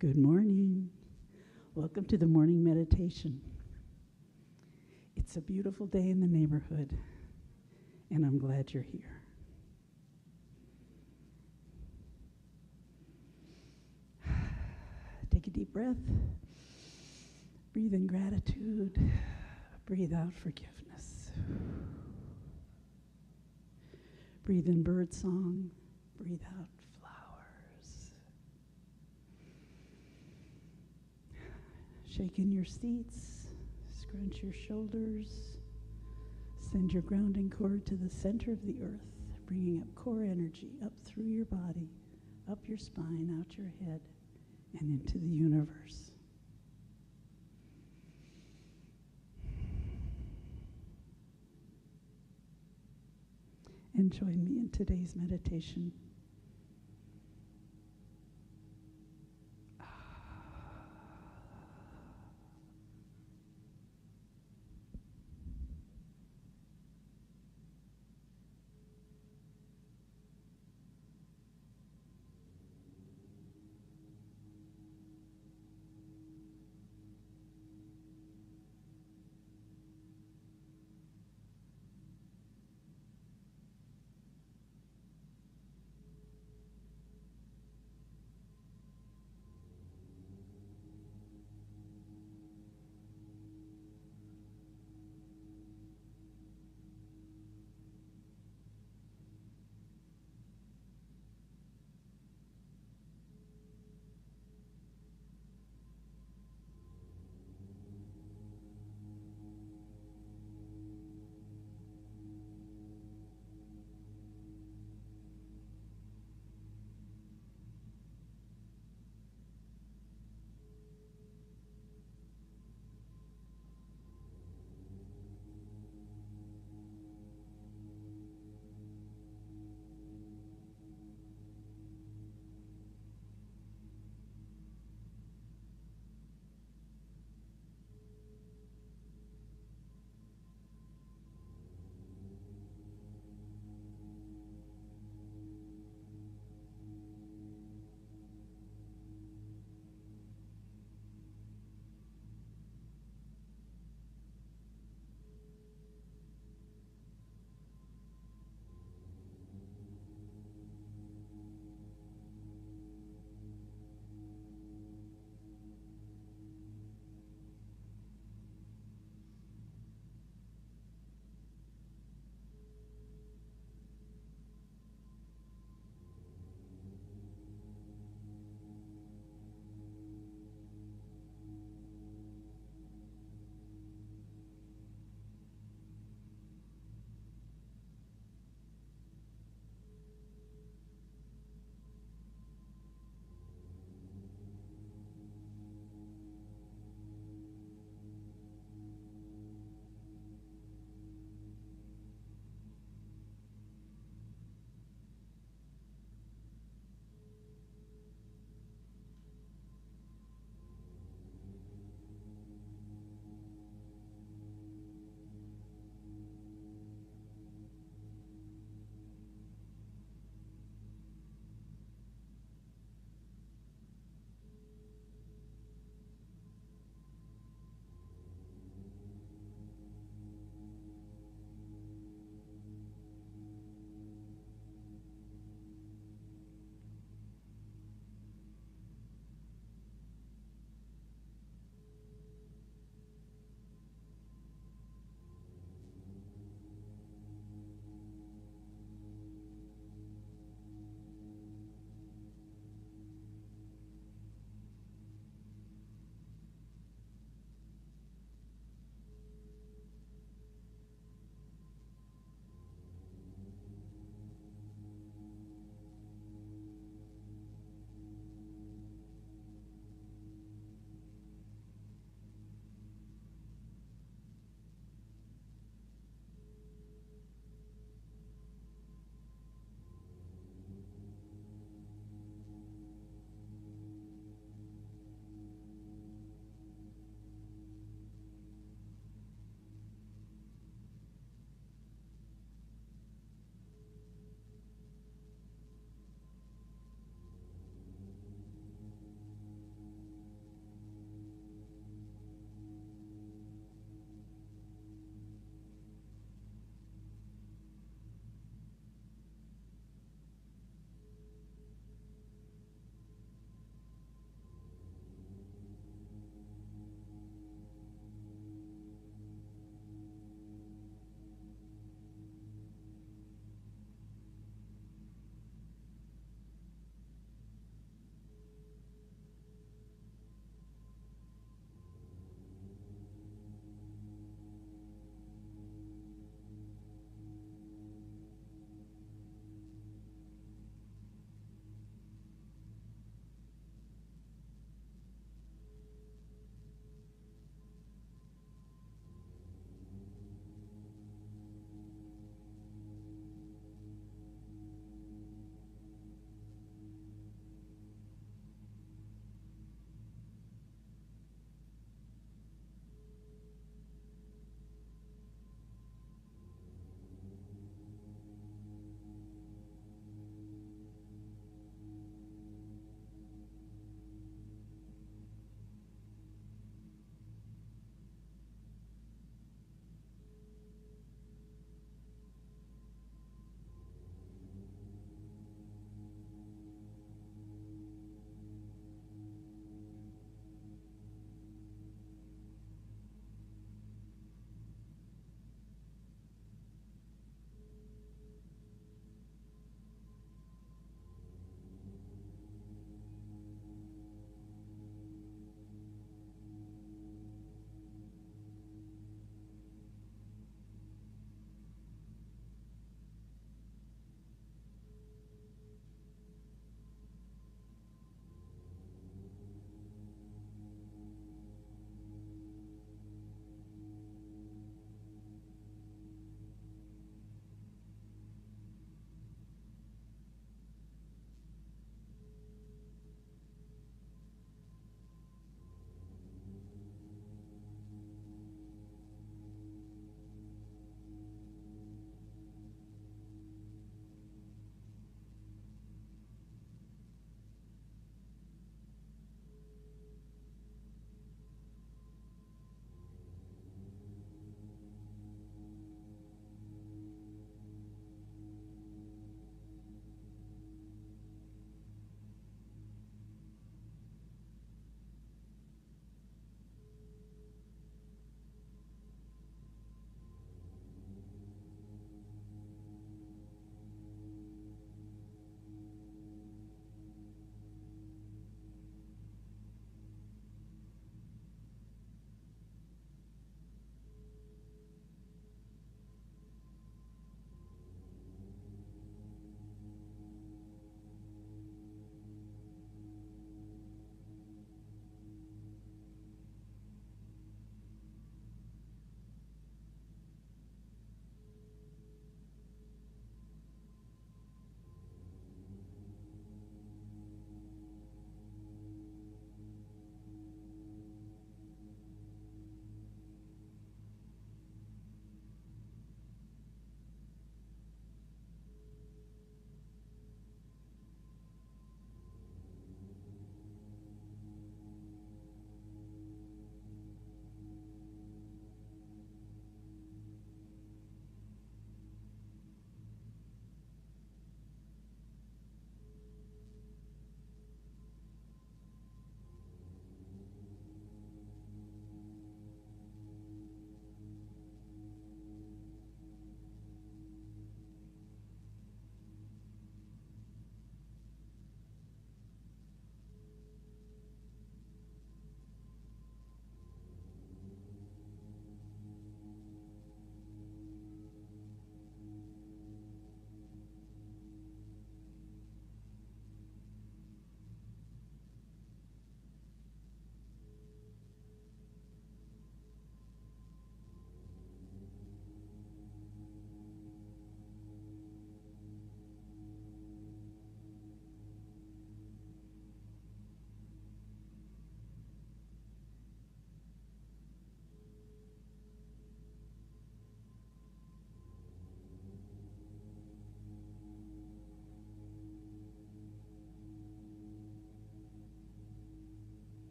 Good morning. Welcome to the morning meditation. It's a beautiful day in the neighborhood, and I'm glad you're here. Take a deep breath. Breathe in gratitude. Breathe out forgiveness. Breathe in bird song. Breathe out flowers. Shake in your seats. Scrunch your shoulders. Send your grounding cord to the center of the earth, bringing up core energy up through your body, up your spine, out your head, and into the universe. And join me in today's meditation.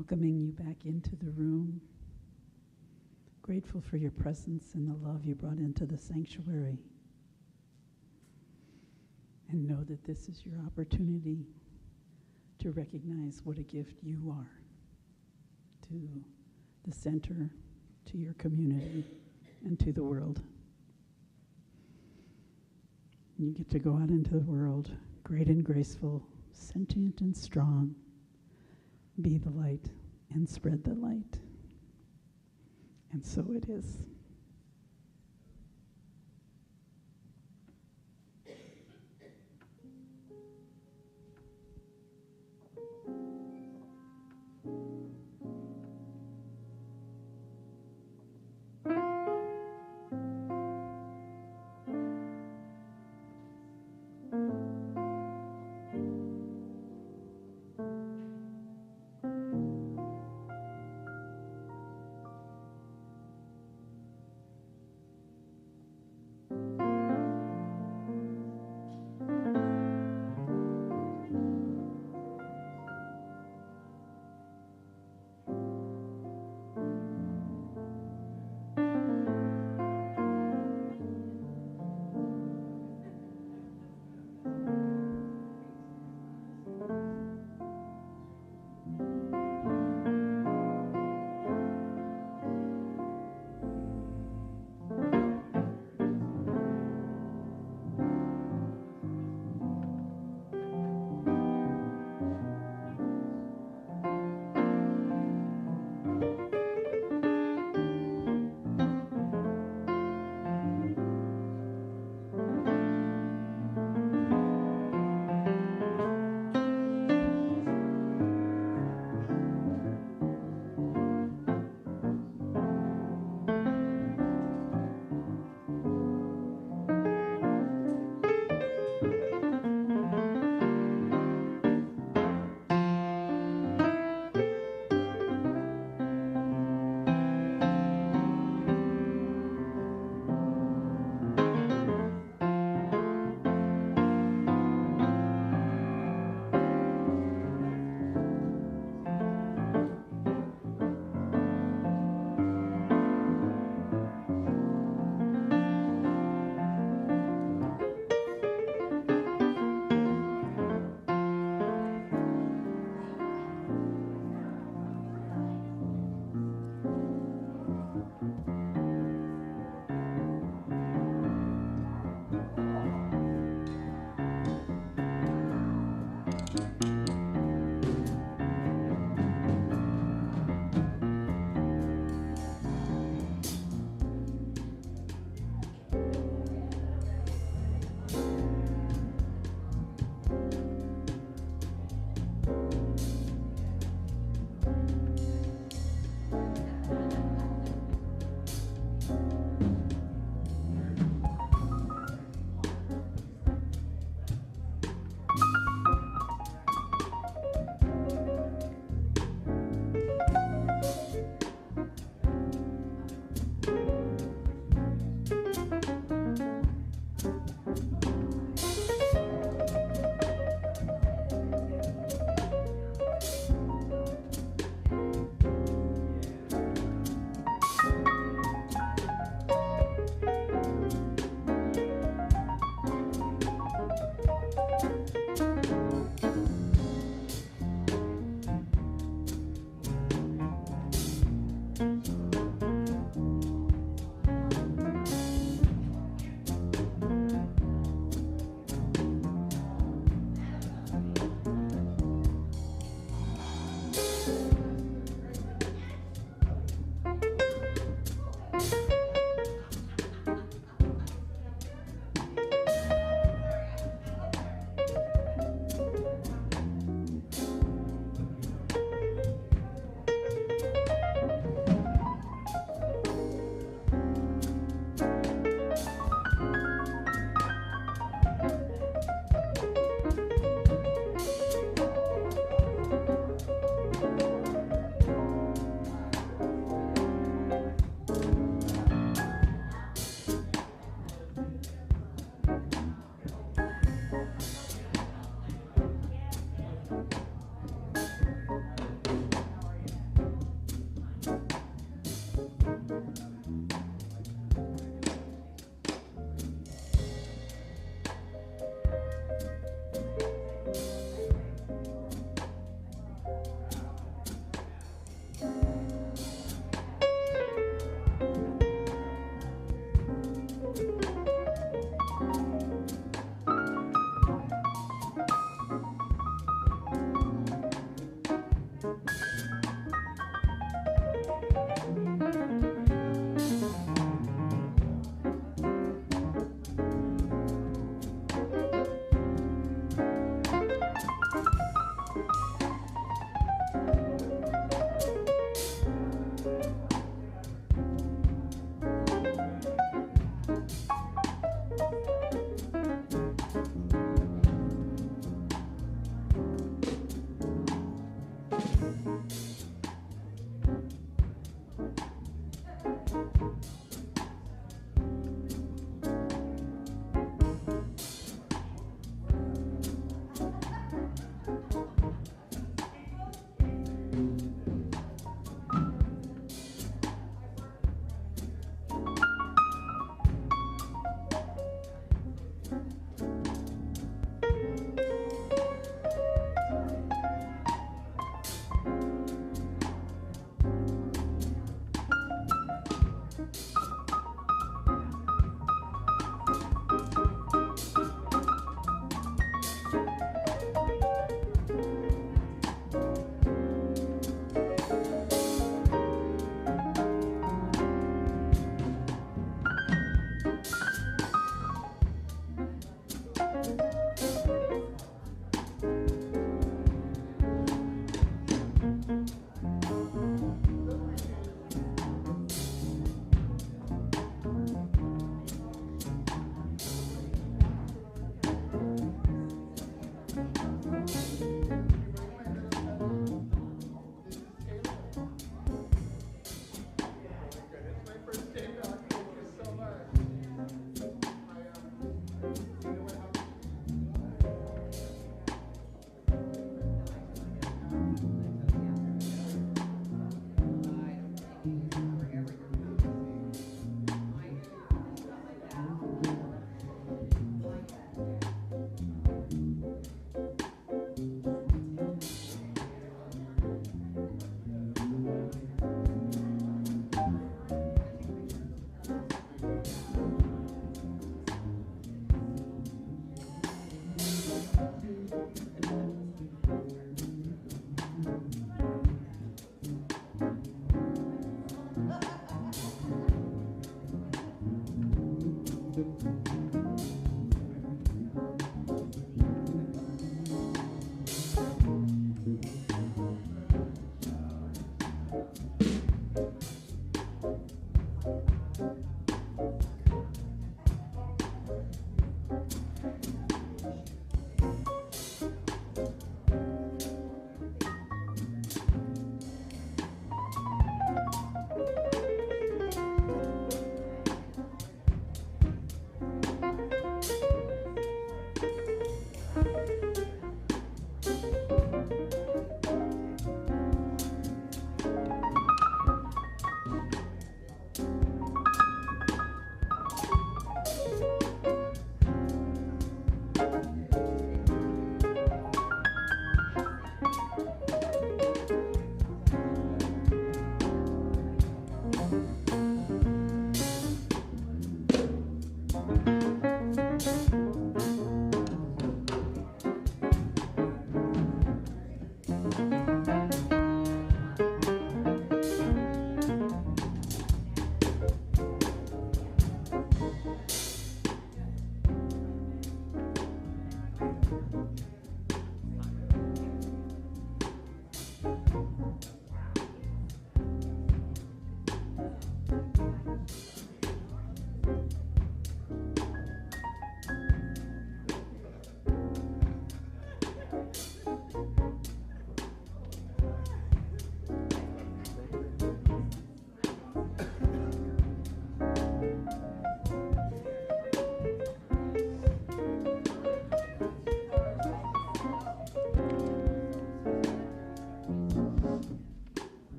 welcoming you back into the room. Grateful for your presence and the love you brought into the sanctuary. And know that this is your opportunity to recognize what a gift you are to the center, to your community, and to the world. You get to go out into the world, great and graceful, sentient and strong. Be the light and spread the light. And so it is.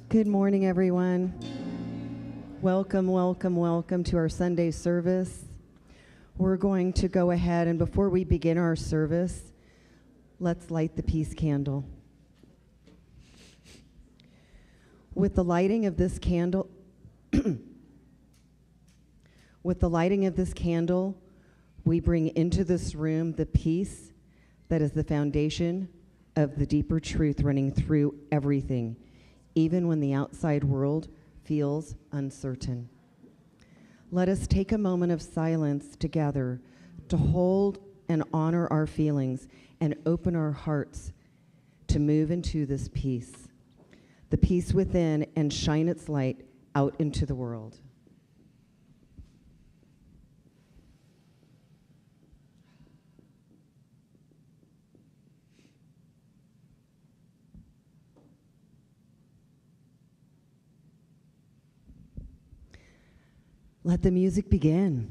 Good morning, everyone. Welcome, welcome, welcome to our Sunday service. We're going to go ahead, and before we begin our service, let's light the peace candle. With the lighting of this candle, we bring into this room the peace that is the foundation of the deeper truth running through everything, even when the outside world feels uncertain. Let us take a moment of silence together to hold and honor our feelings and open our hearts to move into this peace, the peace within, and shine its light out into the world. Let the music begin.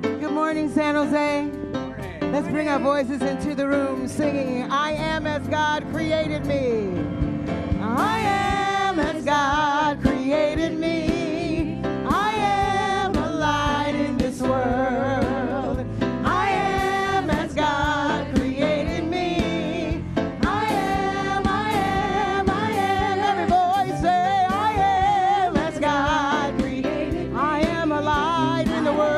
Good morning, San Jose. Let's bring our voices into the room singing, I am as God created me. I am as God created me. I am a light in this world. I am as God created me. I am. Every voice say, I am as God created me. I am a light in the world.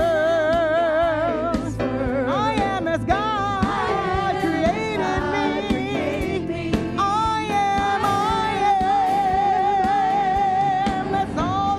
I am as God created me. I am. Let's all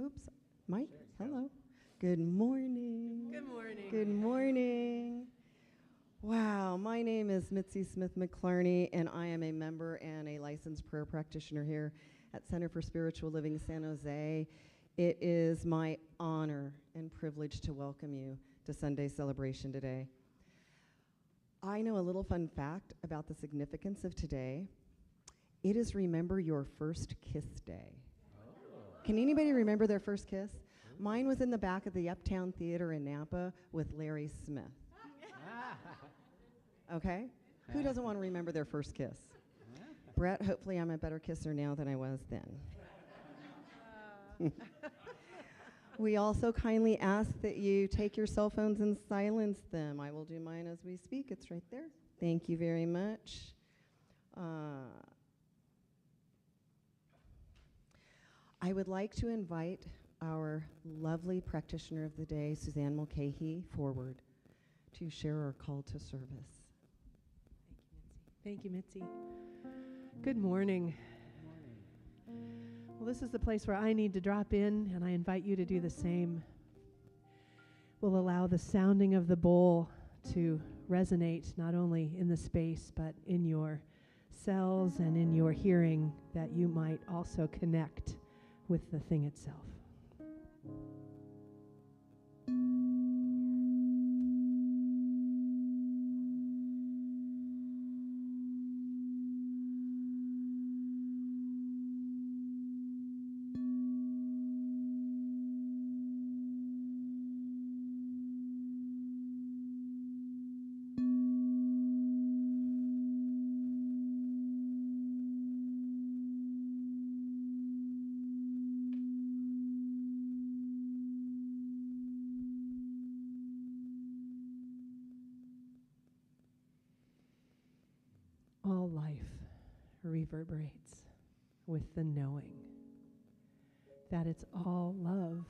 Oops. Mike, hello. Good morning. Good morning. Good morning. Wow, my name is Mitsie McLarney, and I am a member and a licensed prayer practitioner here at Center for Spiritual Living San Jose. It is my honor and privilege to welcome you to Sunday celebration today. I know a little fun fact about the significance of today. It is Remember Your First Kiss Day. Can anybody remember their first kiss? Mine was in the back of the Uptown Theater in Napa with Larry Smith. Okay? Who doesn't want to remember their first kiss? Brett, hopefully I'm a better kisser now than I was then. We also kindly ask that you take your cell phones and silence them. I will do mine as we speak. It's right there. Thank you very much. I would like to invite our lovely practitioner of the day, Susanne Mulcahy, forward to share our call to service. Thank you, Mitsie. Good morning. Well, this is the place where I need to drop in, and I invite you to do the same. We'll allow the sounding of the bowl to resonate not only in the space, but in your cells and in your hearing, that you might also connect with the thing itself. All life reverberates with the knowing that it's all love,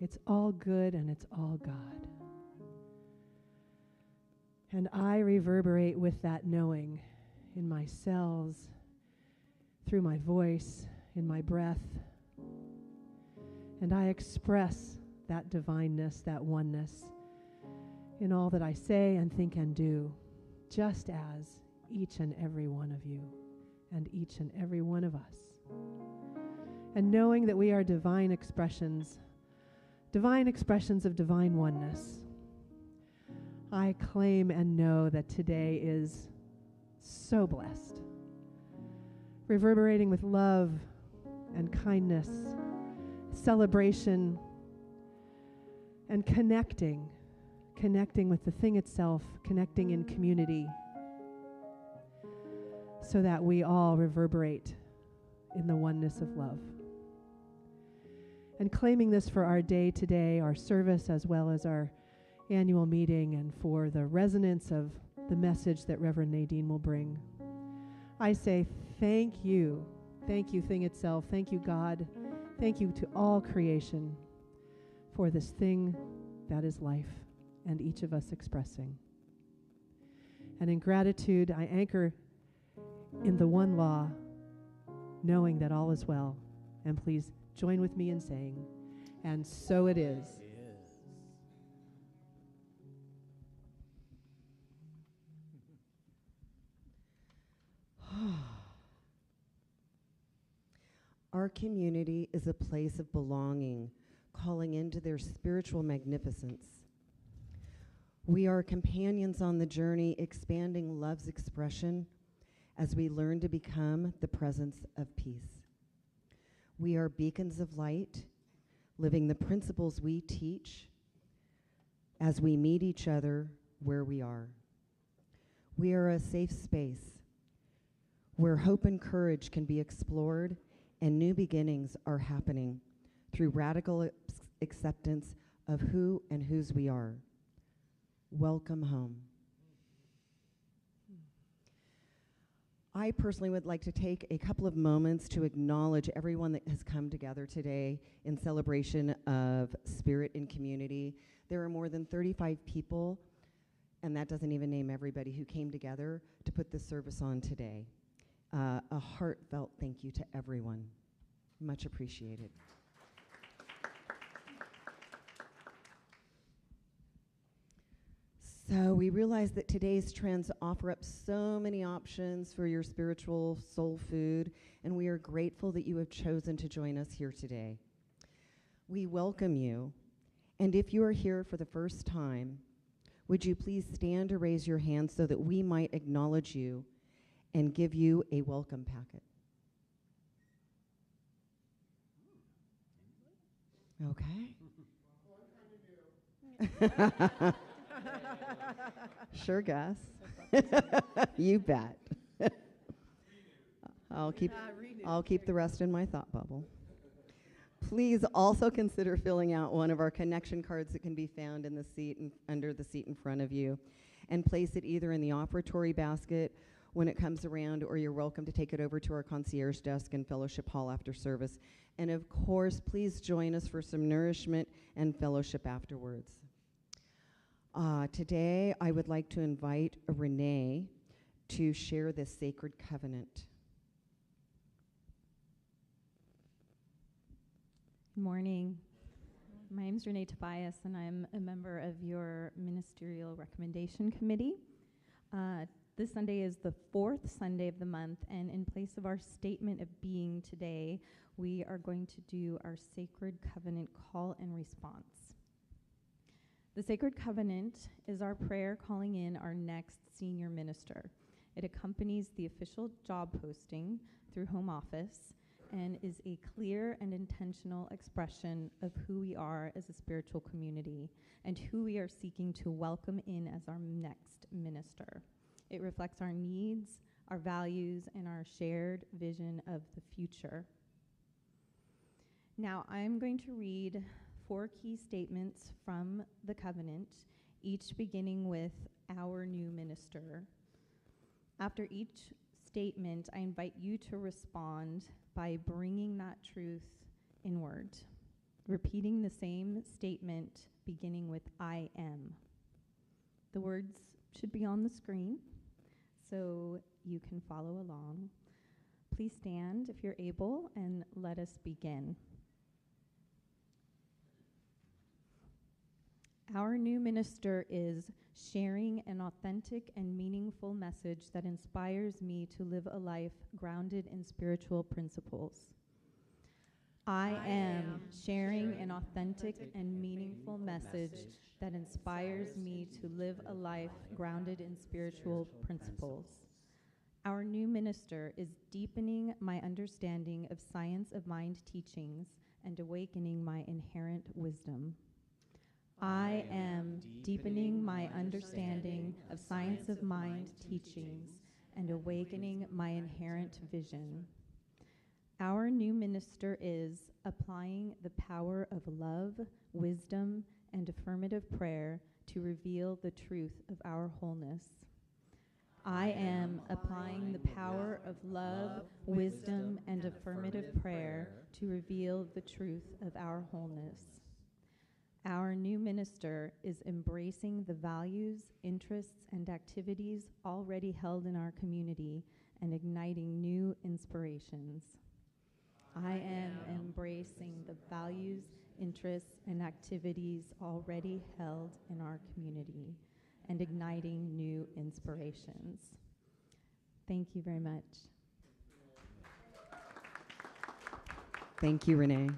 it's all good, and it's all God. And I reverberate with that knowing in my cells, through my voice, in my breath, and I express that divineness, that oneness, in all that I say and think and do, just as each and every one of you and each and every one of us. And knowing that we are divine expressions of divine oneness, I claim and know that today is so blessed, reverberating with love and kindness, celebration, and connecting with the thing itself, connecting in community, so that we all reverberate in the oneness of love. And claiming this for our day today, our service, as well as our annual meeting, and for the resonance of the message that Reverend Nadene will bring, I say thank you, thing itself, thank you, God, thank you to all creation for this thing that is life, and each of us expressing. And in gratitude, I anchor in the one law, knowing that all is well. And please join with me in saying, and so it is. Our community is a place of belonging, calling into their spiritual magnificence. We are companions on the journey, expanding love's expression as we learn to become the presence of peace. We are beacons of light, living the principles we teach as we meet each other where we are. We are a safe space where hope and courage can be explored and new beginnings are happening through radical acceptance of who and whose we are. Welcome home. I personally would like to take a couple of moments to acknowledge everyone that has come together today in celebration of Spirit in Community. There are more than 35 people, and that doesn't even name everybody who came together to put this service on today. A heartfelt thank you to everyone. Much appreciated. So we realize that today's trends offer up so many options for your spiritual soul food, and we are grateful that you have chosen to join us here today. We welcome you, and if you are here for the first time, would you please stand or raise your hand so that we might acknowledge you and give you a welcome packet. Okay. Sure, Gus. You bet. I'll keep the rest in my thought bubble. Please also consider filling out one of our connection cards that can be found in the seat under the seat in front of you, and place it either in the offertory basket when it comes around, or you're welcome to take it over to our concierge desk in Fellowship Hall after service. And of course, please join us for some nourishment and fellowship afterwards. Today, I would like to invite Renee to share this sacred covenant. Good morning. My name is Renee Tobias, and I'm a member of your Ministerial Recommendation Committee. This Sunday is the 4th Sunday of the month, and in place of our statement of being today, we are going to do our Sacred Covenant call and response. The Sacred Covenant is our prayer calling in our next senior minister. It accompanies the official job posting through home office and is a clear and intentional expression of who we are as a spiritual community and who we are seeking to welcome in as our next minister. It reflects our needs, our values, and our shared vision of the future. Now, I'm going to read 4 key statements from the covenant, each beginning with our new minister. After each statement, I invite you to respond by bringing that truth inward, repeating the same statement beginning with I am. The words should be on the screen so you can follow along. Please stand if you're able, and let us begin. Our new minister is sharing an authentic and meaningful message that inspires me to live a life grounded in spiritual principles. I am sharing an authentic and meaningful message that inspires me to live a life grounded in spiritual principles. Our new minister is deepening my understanding of science of mind teachings and awakening my inherent wisdom. I am deepening my understanding of science of mind teachings and awakening my inherent vision. Our new minister is applying the power of love, wisdom, and affirmative prayer to reveal the truth of our wholeness. I am applying the power of love, wisdom, and affirmative prayer to reveal the truth of our wholeness. Our new minister is embracing the values, interests, and activities already held in our community and igniting new inspirations. I am embracing the values, interests, and activities already held in our community and igniting new inspirations. Thank you very much. Thank you, Renee.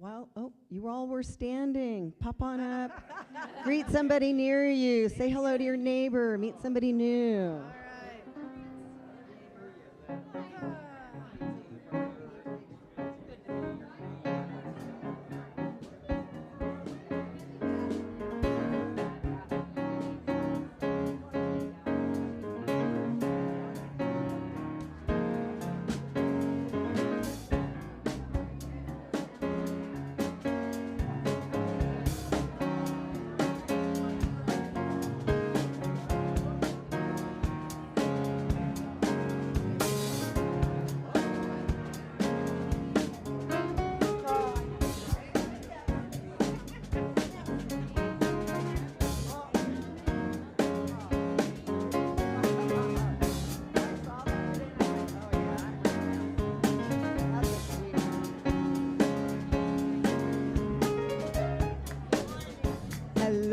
Well, you all were standing. Pop on up. Greet somebody near you. Say hello to your neighbor. Meet somebody new.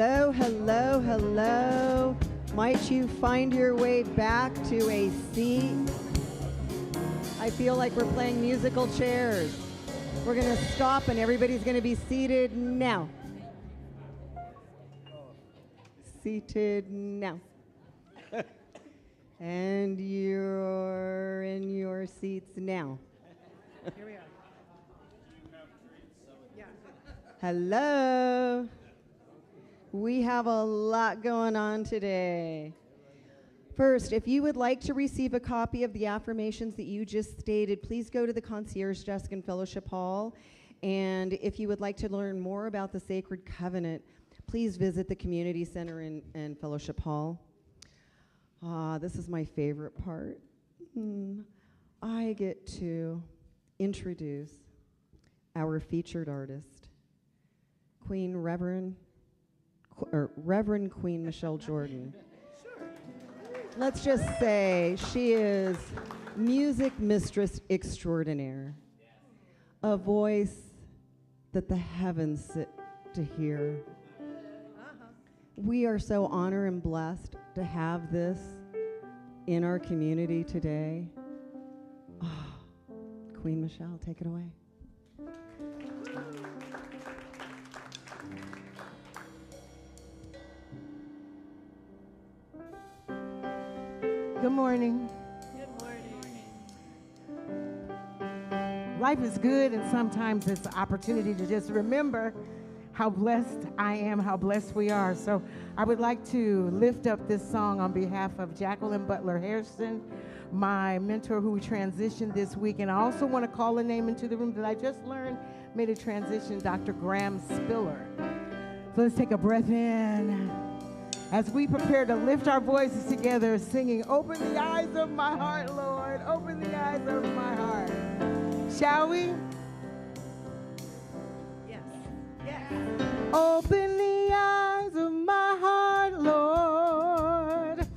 Hello, hello, hello. Might you find your way back to a seat? I feel like we're playing musical chairs. We're going to stop and everybody's going to be seated now. Seated now. And you're in your seats now. Here we are. Hello. We have a lot going on today. First, if you would like to receive a copy of the affirmations that you just stated, please go to the concierge desk in Fellowship Hall. And if you would like to learn more about the Sacred Covenant, please visit the Community Center in Fellowship Hall. This is my favorite part. I get to introduce our featured artist, Reverend Queen Michelle Jordan. Let's just say she is music mistress extraordinaire, a voice that the heavens sit to hear. We are so honored and blessed to have this in our community today. Queen Michelle, take it away. Good morning. Good morning. Life is good, and sometimes it's an opportunity to just remember how blessed I am, how blessed we are. So I would like to lift up this song on behalf of Jacqueline Butler Hairston, my mentor who transitioned this week. And I also want to call a name into the room that I just learned made a transition, Dr. Graham Spiller. So let's take a breath in as we prepare to lift our voices together, singing, "Open the eyes of my heart, Lord, open the eyes of my heart." Shall we? Yes. Yes. Open the eyes of my heart, Lord.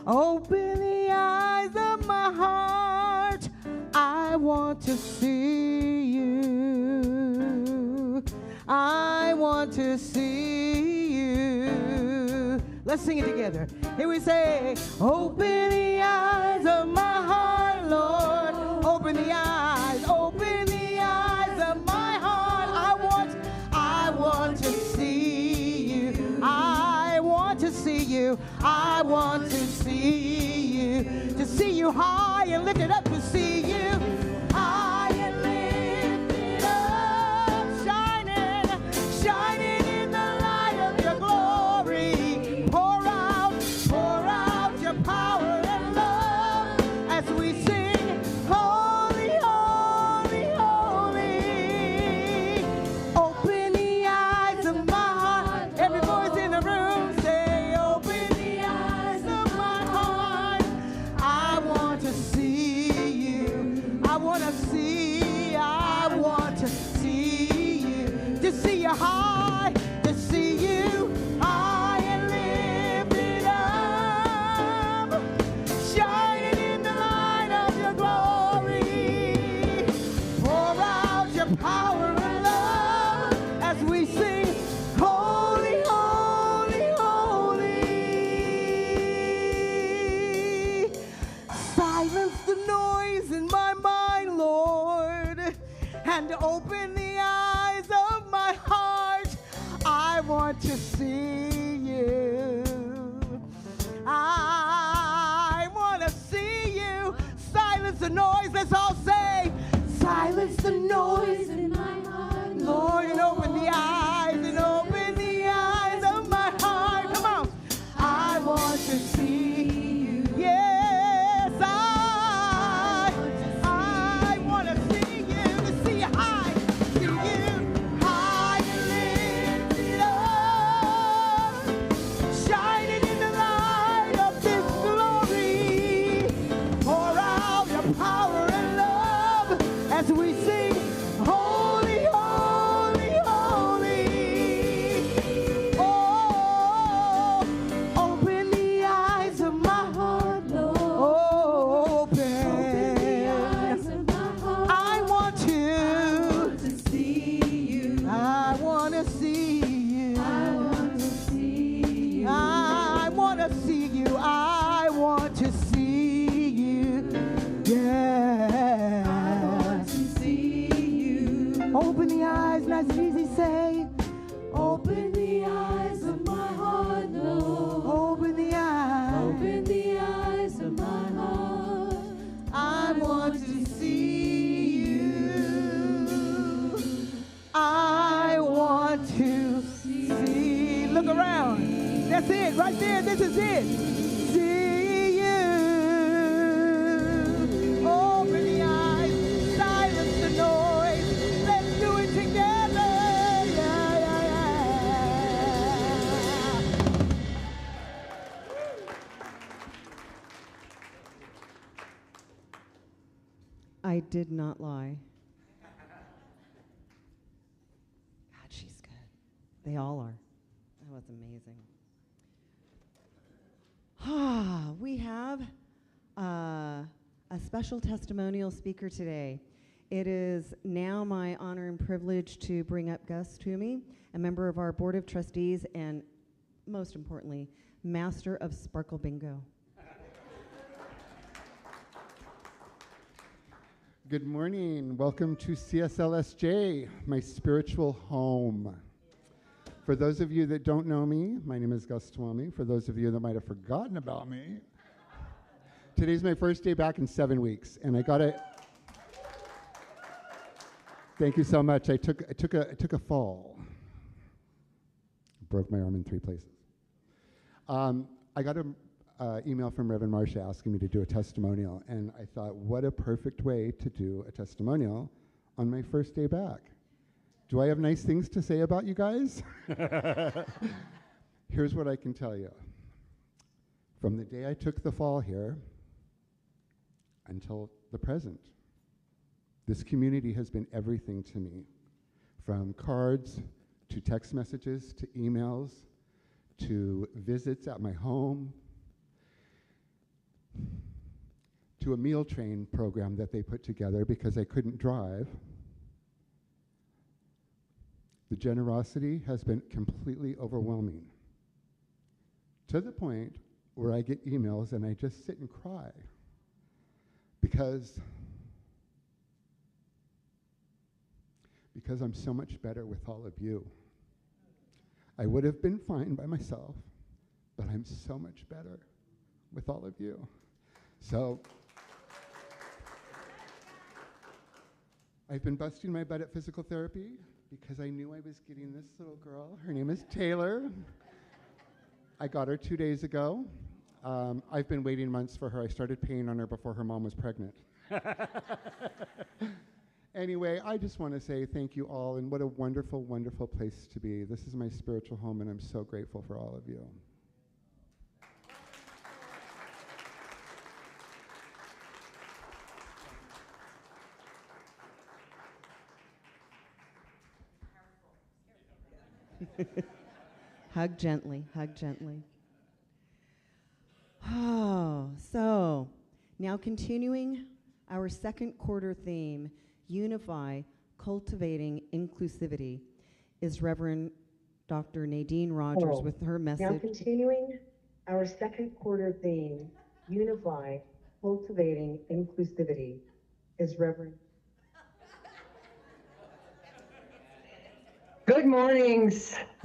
Open the eyes of my heart. I want to see you. I want to see you. Let's sing it together. Here we say, open the eyes of my heart, Lord. Open the eyes of my heart. I want to see you. I want to see you. I want to see you. To see you high and lifted up, to see you high and lifted up, shining in the light of your glory. Pour out your power and love as we sing, holy, holy, holy. Open the eyes of my heart. Every voice in the room say, open the eyes of my heart. I want to see you. I want to see you. To see you high, to see you high and lifted up, shining in the light of your glory. Pour out your power and love as we sing, holy, holy, holy. Silence the noise in my mind, Lord, and open the eyes of my heart. I want to see you. I want to see you. Silence the noise. Let's all say, silence the noise in my heart, Lord, and open the eyes of my heart. Come on. I want to see you. Yes, I want to see you. To see you high, see you high and lifted up, shining in the light of this glory. Pour out your power and love as we sing, holy. nice and easy. Say, Open the eyes of my heart, Lord. open the eyes. Open the eyes of my heart. I want to see you. I want to see. Look around. That's it, right there. This is it. See you. Open the eyes. Silence the noise. Let's do it together. Yeah, yeah, yeah. I did not lie. God, she's good. They all are. That was amazing. We have a special testimonial speaker today. It is now my honor and privilege to bring up Gus Toomey, a member of our Board of Trustees and, most importantly, Master of Sparkle Bingo. Good morning. Welcome to CSLSJ, my spiritual home. For those of you that don't know me, my name is Gus Toomey. For those of you that might have forgotten about me, today's my first day back in 7 weeks, and I got it. Thank you so much. I took a fall. Broke my arm in 3 places. I got an email from Reverend Marcia asking me to do a testimonial, and I thought, what a perfect way to do a testimonial on my first day back. Do I have nice things to say about you guys? Here's what I can tell you. From the day I took the fall here until the present, this community has been everything to me, from cards to text messages to emails to visits at my home to a meal train program that they put together because I couldn't drive. The generosity has been completely overwhelming, to the point where I get emails and I just sit and cry because I'm so much better with all of you. I would have been fine by myself, but I'm so much better with all of you. So I've been busting my butt at physical therapy because I knew I was getting this little girl. Her name is Taylor. I got her 2 days ago. I've been waiting months for her. I started paying on her before her mom was pregnant. Anyway, I just want to say thank you all, and what a wonderful, wonderful place to be. This is my spiritual home, and I'm so grateful for all of you. Hug gently, hug gently. Oh, so now continuing our second quarter theme, Unify, Cultivating Inclusivity, is Reverend Dr. Nadene Rogers with her message. Now continuing our second quarter theme, Unify, Cultivating Inclusivity, is Reverend. Good morning,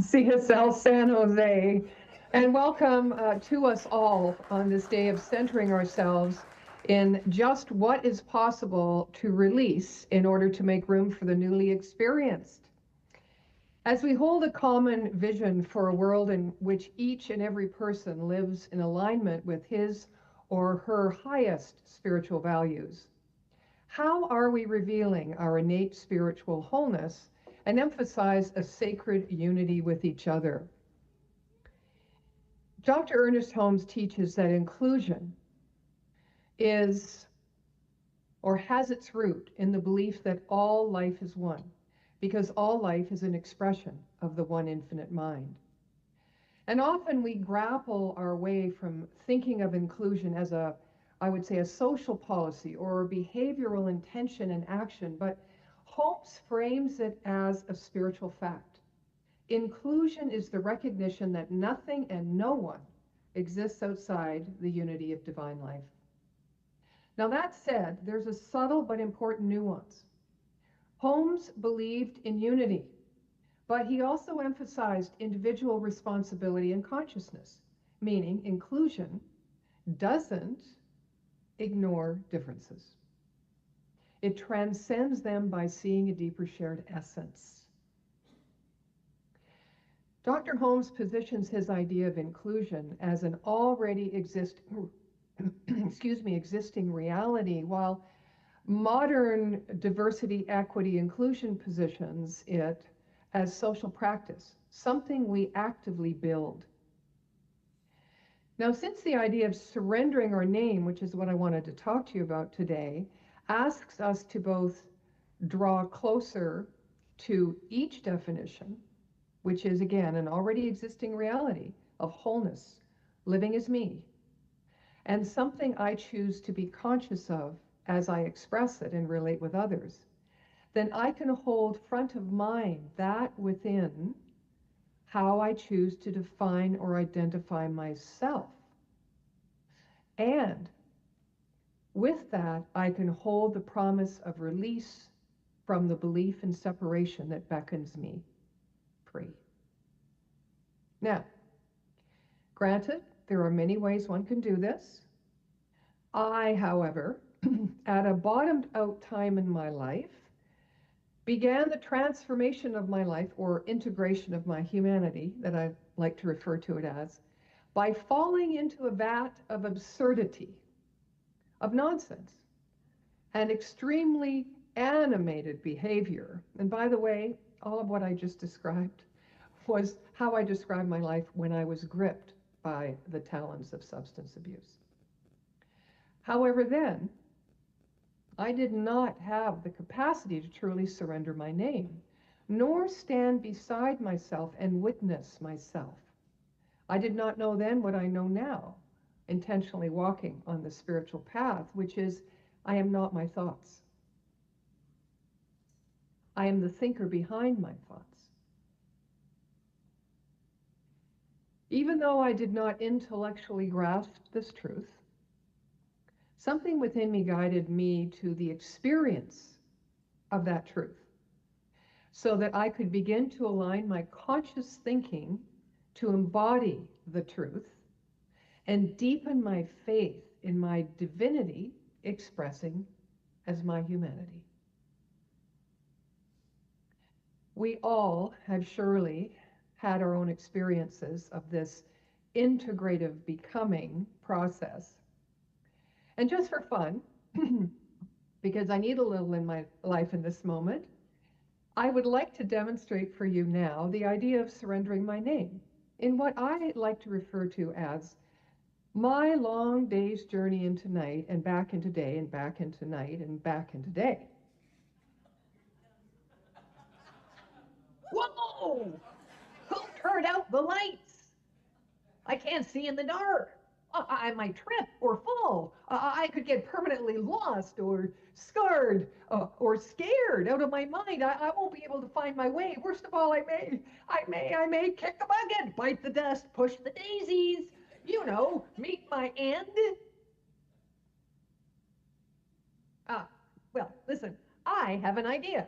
CSL San Jose, and welcome to us all on this day of centering ourselves in just what is possible to release in order to make room for the newly experienced. As we hold a common vision for a world in which each and every person lives in alignment with his or her highest spiritual values, how are we revealing our innate spiritual wholeness and emphasize a sacred unity with each other? Dr. Ernest Holmes teaches that inclusion is or has its root in the belief that all life is one, because all life is an expression of the one infinite mind. And often we grapple our way from thinking of inclusion as I would say, a social policy or a behavioral intention and action, but Holmes frames it as a spiritual fact. Inclusion is the recognition that nothing and no one exists outside the unity of divine life. Now that said, there's a subtle but important nuance. Holmes believed in unity, But he also emphasized individual responsibility and consciousness, meaning inclusion doesn't ignore differences. It transcends them by seeing a deeper shared essence. Dr. Holmes positions his idea of inclusion as an already existing reality, while modern diversity, equity, inclusion positions it as social practice, something we actively build. Now, since the idea of surrendering our name, which is what I wanted to talk to you about today, asks us to both draw closer to each definition, which is, again, an already existing reality of wholeness, living as me, and something I choose to be conscious of as I express it and relate with others, then I can hold front of mind that within how I choose to define or identify myself. And with that, I can hold the promise of release from the belief in separation that beckons me free. Now, granted, there are many ways one can do this. I, however, at a bottomed out time in my life, began the transformation of my life, or integration of my humanity, that I like to refer to it as, by falling into a vat of absurdity, of nonsense, and extremely animated behavior. And by the way, all of what I just described was how I described my life when I was gripped by the talons of substance abuse. However, then, I did not have the capacity to truly surrender my name, nor stand beside myself and witness myself. I did not know then what I know now, intentionally walking on the spiritual path, which is, I am not my thoughts. I am the thinker behind my thoughts. Even though I did not intellectually grasp this truth, something within me guided me to the experience of that truth, so that I could begin to align my conscious thinking to embody the truth and deepen my faith in my divinity expressing as my humanity. We all have surely had our own experiences of this integrative becoming process. And just for fun, because I need a little in my life in this moment, I would like to demonstrate for you now the idea of surrendering my name in what I like to refer to as my long day's journey into night and back into day and back into night and back into day. Whoa! Who turned out the lights? I can't see in the dark. I might trip or fall. I could get permanently lost or scarred or scared out of my mind. I won't be able to find my way. Worst of all, I may kick the bucket, bite the dust, push the daisies, you know, meet my end. Well, listen, I have an idea.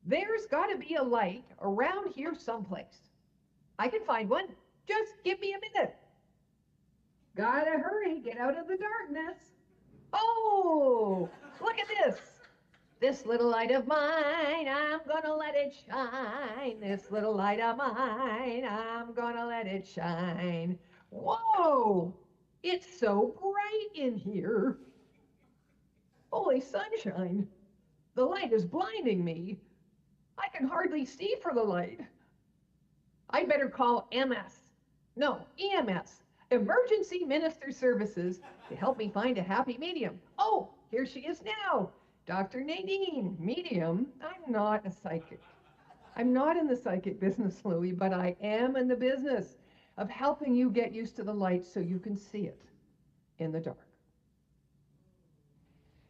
There's got to be a light around here someplace. I can find one. Just give me a minute. Gotta hurry, get out of the darkness. Oh, look at this. This little light of mine, I'm gonna let it shine. This little light of mine, I'm gonna let it shine. Whoa, it's so bright in here. Holy sunshine. The light is blinding me. I can hardly see for the light. I'd better call EMS. Emergency Minister Services, to help me find a happy medium. Oh, here she is now. Dr. Nadene, medium. I'm not a psychic. I'm not in the psychic business, Louie, but I am in the business of helping you get used to the light so you can see it in the dark.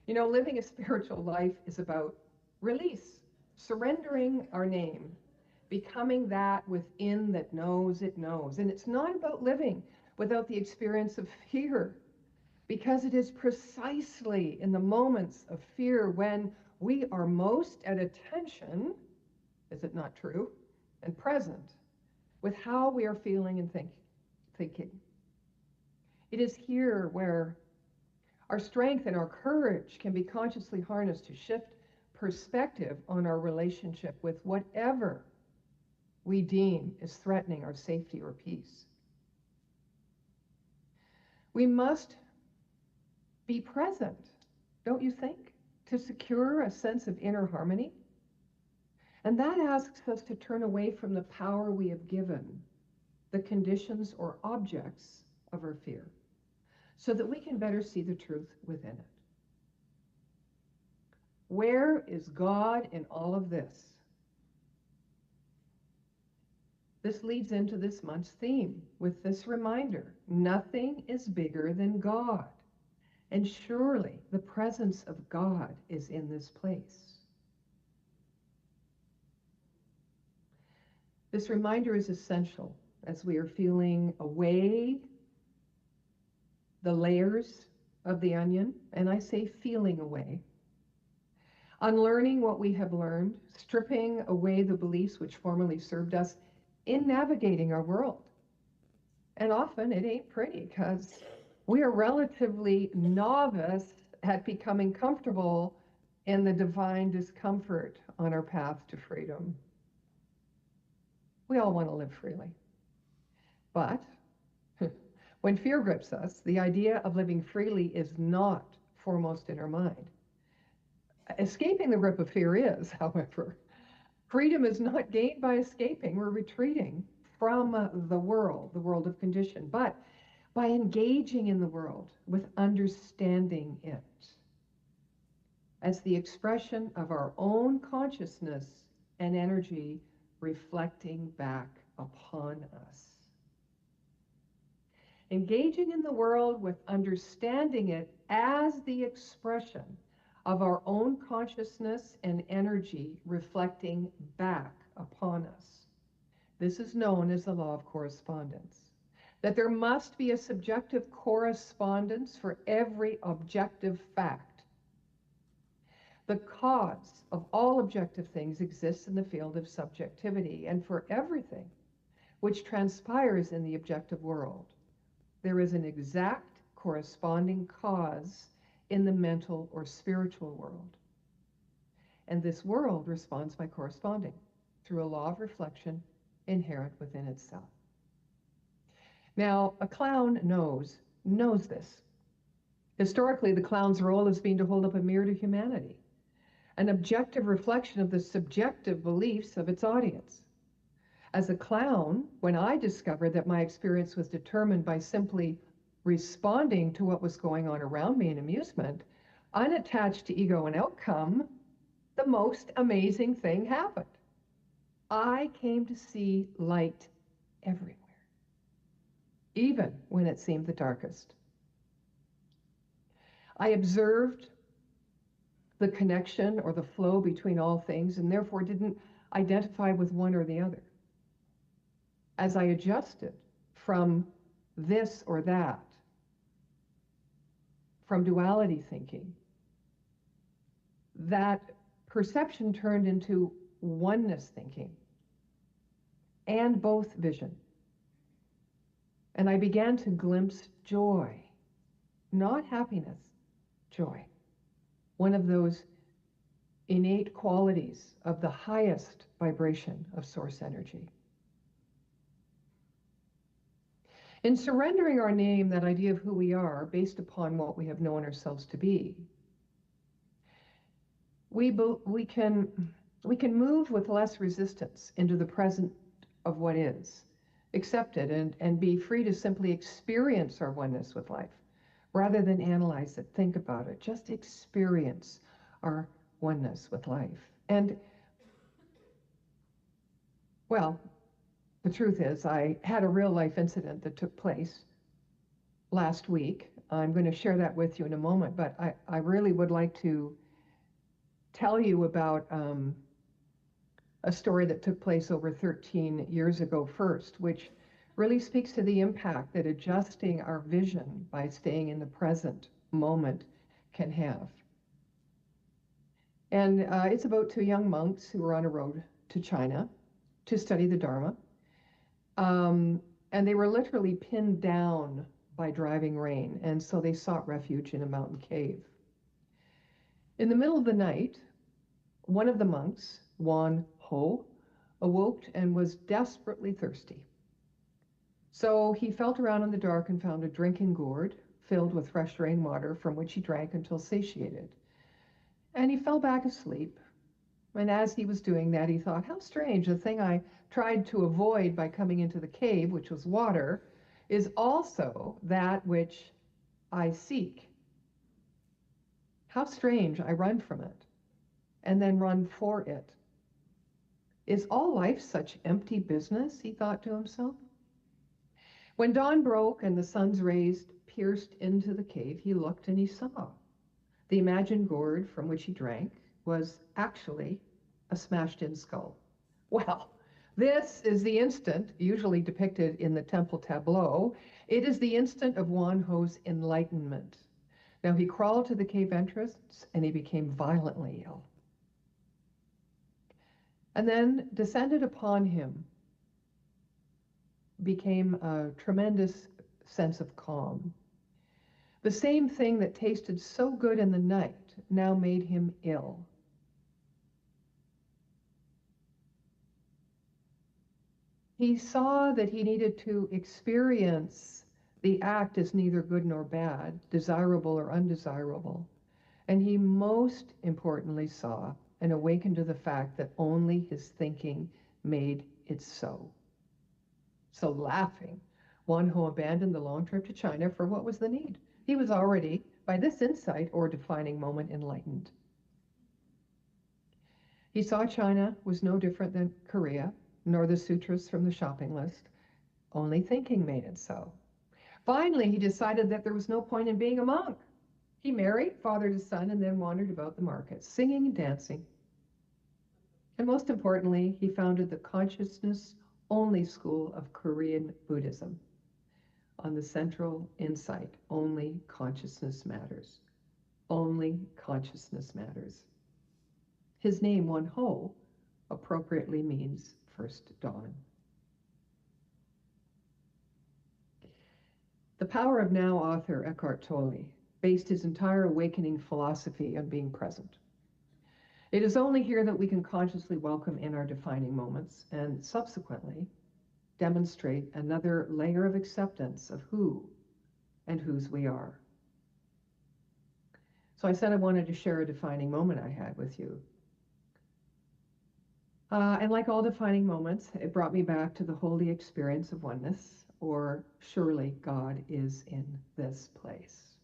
You know, living a spiritual life is about release, surrendering our name, becoming that within that knows it knows. And it's not about living without the experience of fear, because it is precisely in the moments of fear when we are most at attention, is it not true, and present with how we are feeling and thinking. It is here where our strength and our courage can be consciously harnessed to shift perspective on our relationship with whatever we deem is threatening our safety or peace. We must be present, don't you think, to secure a sense of inner harmony? And that asks us to turn away from the power we have given the conditions or objects of our fear, so that we can better see the truth within it. Where is God in all of this? This leads into this month's theme with this reminder: nothing is bigger than God. And surely the presence of God is in this place. This reminder is essential as we are feeling away the layers of the onion, and I say feeling away, unlearning what we have learned, stripping away the beliefs which formerly served us in navigating our world. And often it ain't pretty, because we are relatively novice at becoming comfortable in the divine discomfort on our path to freedom. We all want to live freely. But when fear grips us, the idea of living freely is not foremost in our mind. Escaping the grip of fear is, however. Freedom is not gained by escaping. We're retreating from the world of condition, but by engaging in the world with understanding it as the expression of our own consciousness and energy reflecting back upon us. Engaging in the world with understanding it as the expression of our own consciousness and energy reflecting back upon us. This is known as the law of correspondence. That there must be a subjective correspondence for every objective fact. The cause of all objective things exists in the field of subjectivity, and for everything which transpires in the objective world, there is an exact corresponding cause in the mental or spiritual world. And this world responds by corresponding through a law of reflection inherent within itself. Now, a clown knows this. Historically, the clown's role has been to hold up a mirror to humanity, an objective reflection of the subjective beliefs of its audience. As a clown, when I discovered that my experience was determined by simply responding to what was going on around me in amusement, unattached to ego and outcome, the most amazing thing happened. I came to see light everywhere, even when it seemed the darkest. I observed the connection or the flow between all things, and therefore didn't identify with one or the other. As I adjusted from this or that, from duality thinking, that perception turned into oneness thinking and both vision. And I began to glimpse joy, not happiness, joy. One of those innate qualities of the highest vibration of source energy. In surrendering our name, that idea of who we are based upon what we have known ourselves to be, we can move with less resistance into the present of what is, accept it, and be free to simply experience our oneness with life, rather than analyze it, think about it, just experience our oneness with life. And, well, the truth is, I had a real life incident that took place last week. I'm going to share that with you in a moment, but I really would like to tell you about a story that took place over 13 years ago first, which really speaks to the impact that adjusting our vision by staying in the present moment can have. And it's about two young monks who were on a road to China to study the Dharma. And they were literally pinned down by driving rain, and so they sought refuge in a mountain cave. In the middle of the night, one of the monks, Nguyen, awoke and was desperately thirsty. So he felt around in the dark and found a drinking gourd filled with fresh rainwater, from which he drank until satiated. And he fell back asleep. And as he was doing that, he thought, how strange, the thing I tried to avoid by coming into the cave, which was water, is also that which I seek. How strange, I run from it, and then run for it. Is all life such empty business, he thought to himself? When dawn broke and the sun's rays pierced into the cave, he looked and he saw. The imagined gourd from which he drank was actually a smashed-in skull. Well, this is the instant, usually depicted in the temple tableau. It is the instant of Nguyen Ho's enlightenment. Now he crawled to the cave entrance and he became violently ill. And then descended upon him became a tremendous sense of calm. The same thing that tasted so good in the night now made him ill. He saw that he needed to experience the act as neither good nor bad, desirable or undesirable. And he most importantly saw and awakened to the fact that only his thinking made it so. So laughing, Nguyen Ho abandoned the long trip to China for what was the need. He was already, by this insight or defining moment, enlightened. He saw China was no different than Korea, nor the sutras from the shopping list. Only thinking made it so. Finally, he decided that there was no point in being a monk. He married, fathered a son, and then wandered about the markets, singing and dancing. And most importantly, he founded the consciousness-only school of Korean Buddhism on the central insight: only consciousness matters. Only consciousness matters. His name, Nguyen Ho, appropriately means first dawn. The Power of Now author Eckhart Tolle based his entire awakening philosophy on being present. It is only here that we can consciously welcome in our defining moments and subsequently demonstrate another layer of acceptance of who and whose we are. So I said I wanted to share a defining moment I had with you. And like all defining moments, it brought me back to the holy experience of oneness, or surely God is in this place.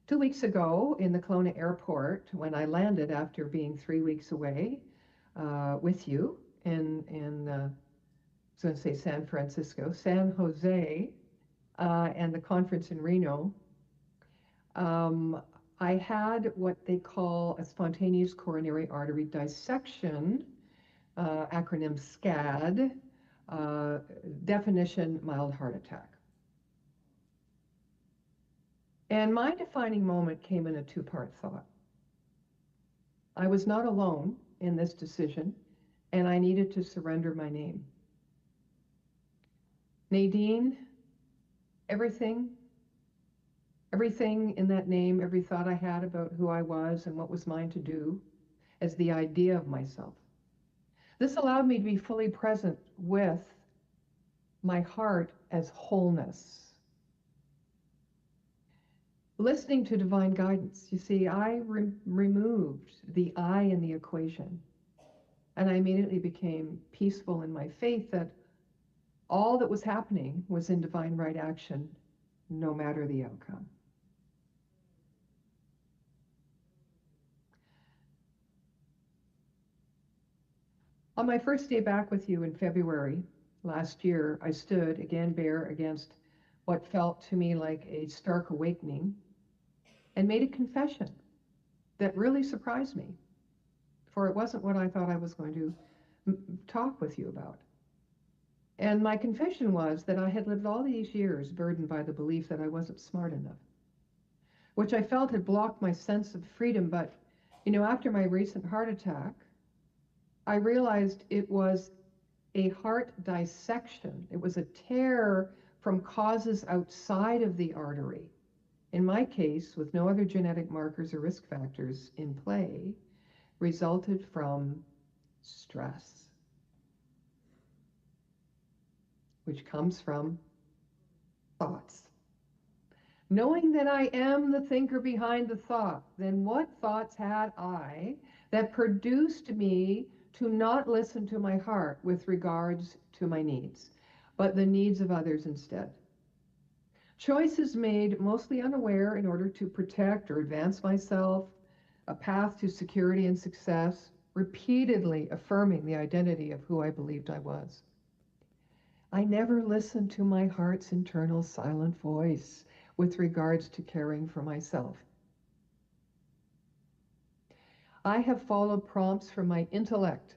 2 weeks ago in the Kelowna airport, when I landed after being 3 weeks away with you in I was going to say San Francisco, San Jose, and the conference in Reno, I had what they call a spontaneous coronary artery dissection, acronym SCAD, definition, mild heart attack. And my defining moment came in a two-part thought. I was not alone in this decision, and I needed to surrender my name. Nadene, everything in that name, every thought I had about who I was and what was mine to do, as the idea of myself. This allowed me to be fully present with my heart as wholeness. Listening to divine guidance. You see, I removed the I in the equation, and I immediately became peaceful in my faith that all that was happening was in divine right action, no matter the outcome. On my first day back with you in February last year, I stood again bare against what felt to me like a stark awakening and made a confession that really surprised me, for it wasn't what I thought I was going to talk with you about. And my confession was that I had lived all these years burdened by the belief that I wasn't smart enough, which I felt had blocked my sense of freedom. But, you know, after my recent heart attack, I realized it was a heart dissection. It was a tear from causes outside of the artery. In my case, with no other genetic markers or risk factors in play, resulted from stress, which comes from thoughts. Knowing that I am the thinker behind the thought, then what thoughts had I that produced me to not listen to my heart with regards to my needs, but the needs of others instead? Choices made mostly unaware in order to protect or advance myself, a path to security and success, repeatedly affirming the identity of who I believed I was. I never listened to my heart's internal silent voice with regards to caring for myself. I have followed prompts from my intellect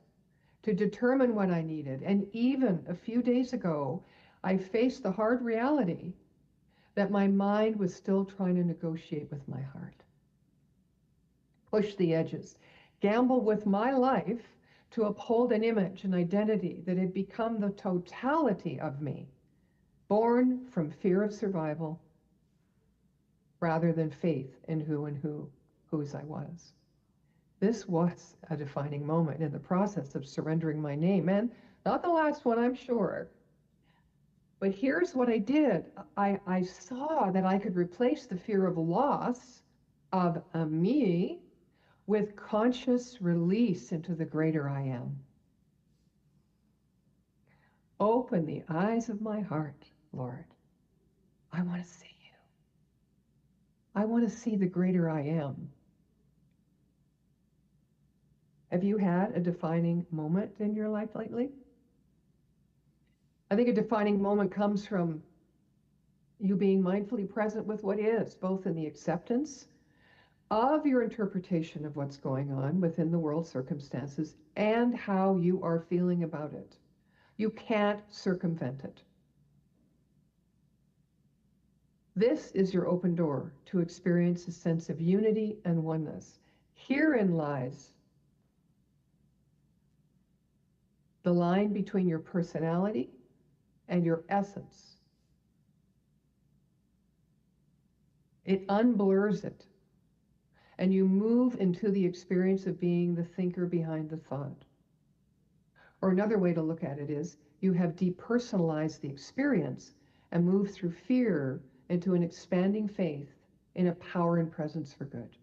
to determine what I needed, and even a few days ago, I faced the hard reality that my mind was still trying to negotiate with my heart. Push the edges, gamble with my life to uphold an image, an identity that had become the totality of me, born from fear of survival rather than faith in whose I was. This was a defining moment in the process of surrendering my name, and not the last one, I'm sure. But here's what I did. I saw that I could replace the fear of loss of a me with conscious release into the greater I am. Open the eyes of my heart, Lord. I want to see you. I want to see the greater I am. Have you had a defining moment in your life lately? I think a defining moment comes from you being mindfully present with what is, both in the acceptance of your interpretation of what's going on within the world circumstances and how you are feeling about it. You can't circumvent it. This is your open door to experience a sense of unity and oneness. Herein lies the line between your personality and your essence. It unblurs it, and you move into the experience of being the thinker behind the thought. Or another way to look at it is, you have depersonalized the experience and moved through fear into an expanding faith in a power and presence for good.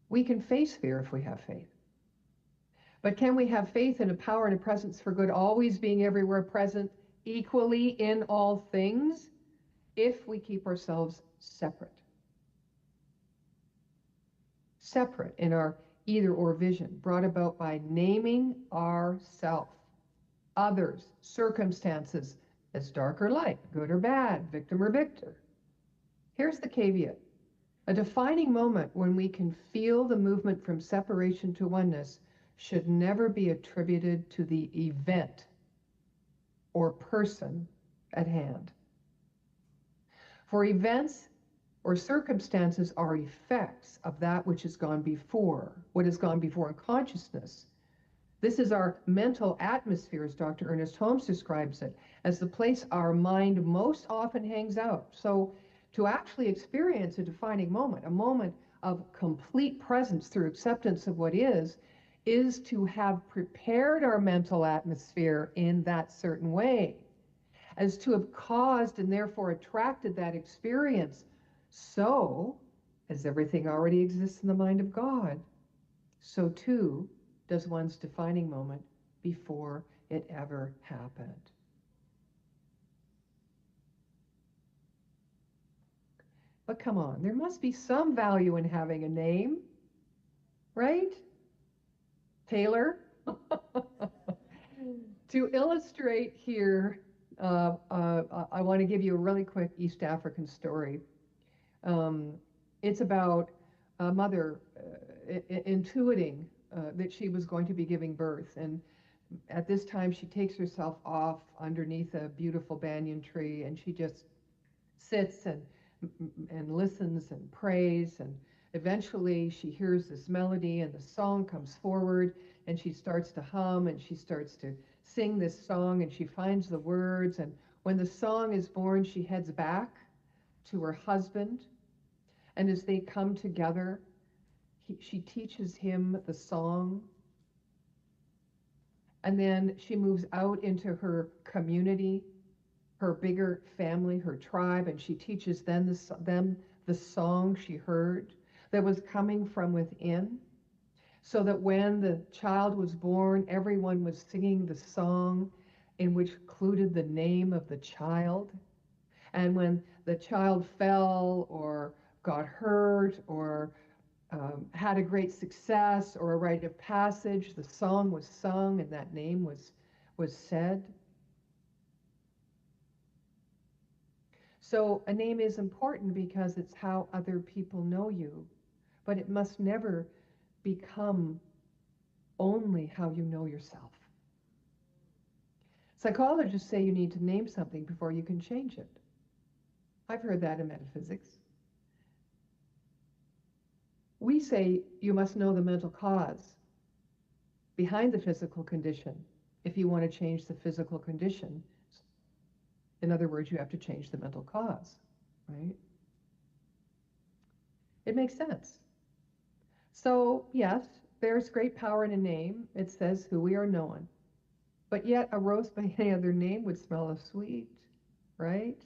We can face fear if we have faith. But can we have faith in a power and a presence for good, always being everywhere present, equally in all things, if we keep ourselves separate? Separate in our either-or vision, brought about by naming ourself, others, circumstances, as dark or light, good or bad, victim or victor. Here's the caveat. A defining moment when we can feel the movement from separation to oneness should never be attributed to the event or person at hand. For events or circumstances are effects of that which has gone before, what has gone before in consciousness. This is our mental atmosphere, as Dr. Ernest Holmes describes it, as the place our mind most often hangs out. So to actually experience a defining moment, a moment of complete presence through acceptance of what is to have prepared our mental atmosphere in that certain way, as to have caused and therefore attracted that experience. So, as everything already exists in the mind of God, so too does one's defining moment before it ever happened. But come on, there must be some value in having a name, right? Taylor? To illustrate here, I want to give you a really quick East African story. It's about a mother intuiting that she was going to be giving birth. And at this time, she takes herself off underneath a beautiful banyan tree, and she just sits and listens and prays and Eventually, she hears this melody and the song comes forward, and she starts to hum and she starts to sing this song, and she finds the words. And when the song is born, she heads back to her husband. And as they come together, she teaches him the song. And then she moves out into her community, her bigger family, her tribe, and she teaches them the song she heard that was coming from within, so that when the child was born, everyone was singing the song in which included the name of the child. And when the child fell or got hurt or had a great success or a rite of passage, the song was sung and that name was said. So a name is important because it's how other people know you, but it must never become only how you know yourself. Psychologists say you need to name something before you can change it. I've heard that in metaphysics. We say you must know the mental cause behind the physical condition if you want to change the physical condition. In other words, you have to change the mental cause, right? It makes sense. So, yes, there's great power in a name. It says who we are known. But yet, a rose by any other name would smell as sweet, right?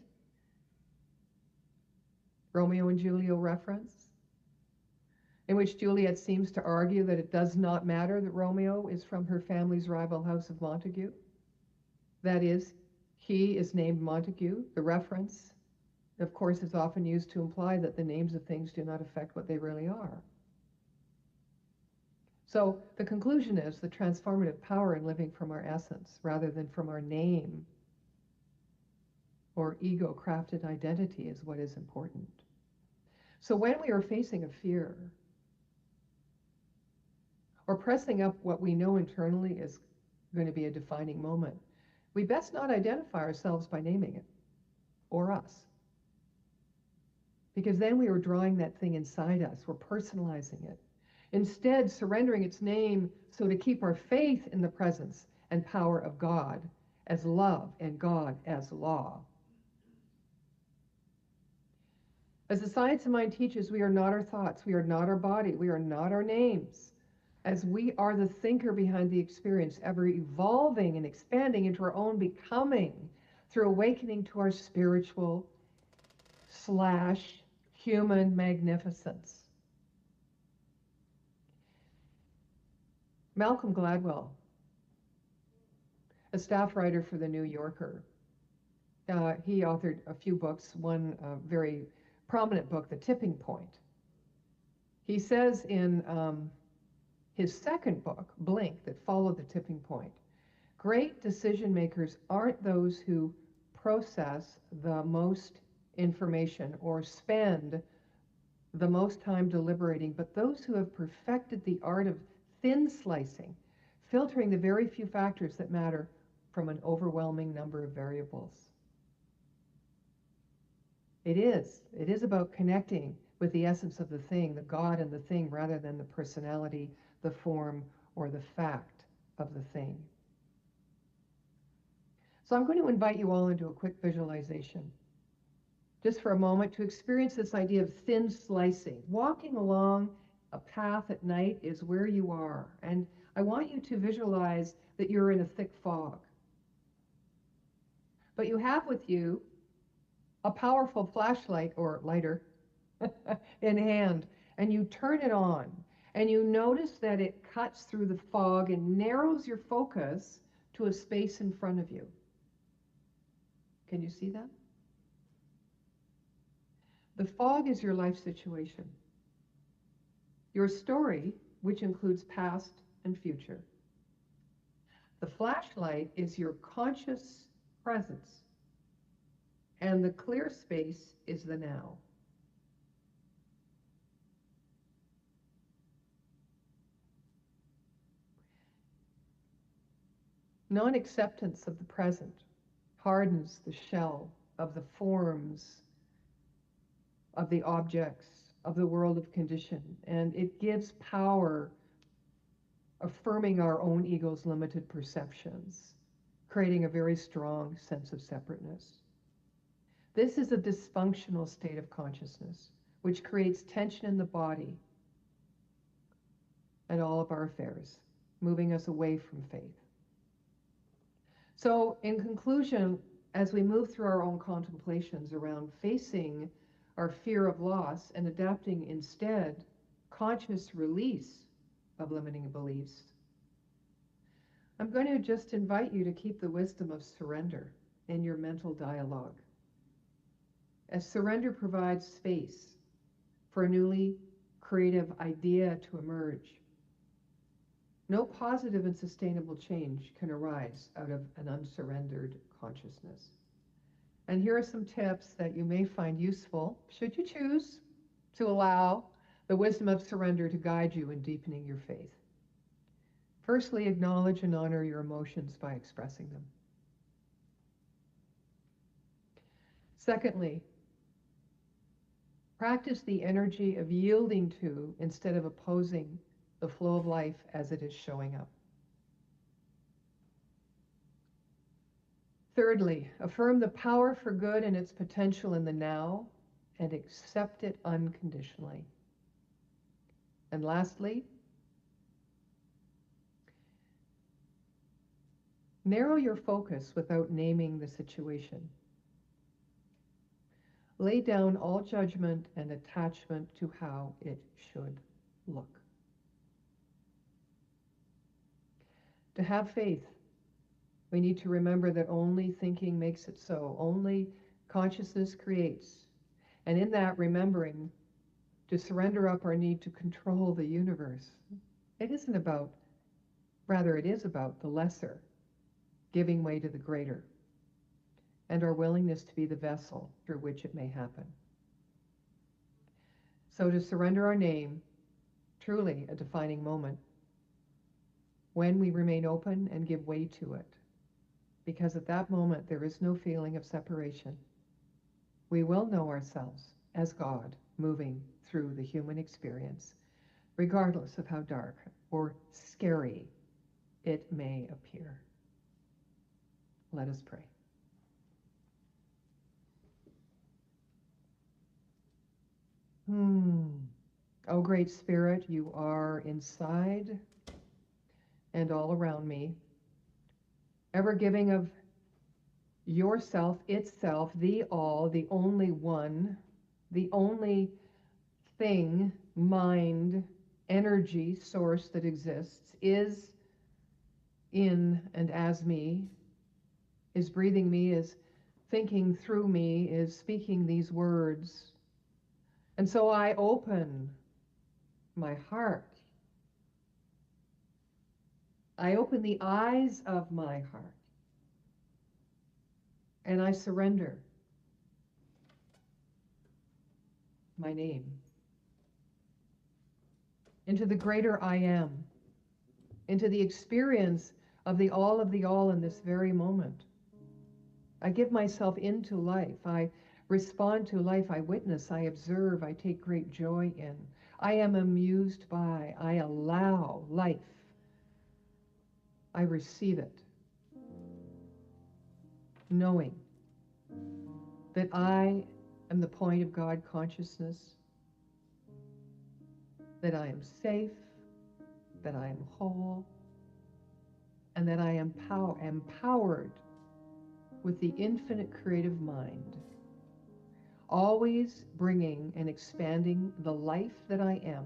Romeo and Juliet reference, in which Juliet seems to argue that it does not matter that Romeo is from her family's rival house of Montague. That is, he is named Montague. The reference, of course, is often used to imply that the names of things do not affect what they really are. So the conclusion is the transformative power in living from our essence rather than from our name or ego-crafted identity is what is important. So when we are facing a fear or pressing up what we know internally is going to be a defining moment, we best not identify ourselves by naming it, or us. Because then we are drawing that thing inside us, we're personalizing it. Instead, surrendering its name so to keep our faith in the presence and power of God as love and God as law. As the science of mind teaches, we are not our thoughts, we are not our body, we are not our names. As we are the thinker behind the experience, ever evolving and expanding into our own becoming through awakening to our spiritual / human magnificence. Malcolm Gladwell, a staff writer for The New Yorker, he authored a few books, one very prominent book, The Tipping Point. He says in his second book, Blink, that followed The Tipping Point, great decision makers aren't those who process the most information or spend the most time deliberating, but those who have perfected the art of thin slicing, filtering the very few factors that matter from an overwhelming number of variables. It is about connecting with the essence of the thing, the God and the thing, rather than the personality, the form, or the fact of the thing. So I'm going to invite you all into a quick visualization, just for a moment, to experience this idea of thin slicing. Walking along a path at night is where you are, and I want you to visualize that you're in a thick fog. But you have with you a powerful flashlight or lighter in hand, and you turn it on, and you notice that it cuts through the fog and narrows your focus to a space in front of you. Can you see that? The fog is your life situation, your story, which includes past and future. The flashlight is your conscious presence, and the clear space is the now. Non-acceptance of the present hardens the shell of the forms, of the objects, of the world of condition, and it gives power, affirming our own ego's limited perceptions, creating a very strong sense of separateness. This is a dysfunctional state of consciousness, which creates tension in the body and all of our affairs, moving us away from faith. So, in conclusion, as we move through our own contemplations around facing our fear of loss and adapting instead conscious release of limiting beliefs, I'm going to just invite you to keep the wisdom of surrender in your mental dialogue, as surrender provides space for a newly creative idea to emerge. No positive and sustainable change can arise out of an unsurrendered consciousness. And here are some tips that you may find useful, should you choose to allow the wisdom of surrender to guide you in deepening your faith. Firstly, acknowledge and honor your emotions by expressing them. Secondly, practice the energy of yielding to instead of opposing the flow of life as it is showing up. Thirdly, affirm the power for good and its potential in the now and accept it unconditionally. And lastly, narrow your focus without naming the situation. Lay down all judgment and attachment to how it should look. To have faith, we need to remember that only thinking makes it so. Only consciousness creates. And in that remembering, to surrender up our need to control the universe. It isn't about, rather it is about the lesser, giving way to the greater, and our willingness to be the vessel through which it may happen. So to surrender our name, truly a defining moment, when we remain open and give way to it. Because at that moment, there is no feeling of separation. We will know ourselves as God moving through the human experience, regardless of how dark or scary it may appear. Let us pray. Oh, great Spirit, you are inside and all around me, ever giving of yourself, itself, the all, the only one, the only thing, mind, energy, source that exists, is in and as me, is breathing me, is thinking through me, is speaking these words. And so I open my heart. I open the eyes of my heart. And I surrender my name into the greater I am, into the experience of the all in this very moment. I give myself into life. I respond to life. I witness, I observe, I take great joy in. I am amused by, I allow life. I receive it, knowing that I am the point of God consciousness, that I am safe, that I am whole, and that I am empowered with the infinite creative mind, always bringing and expanding the life that I am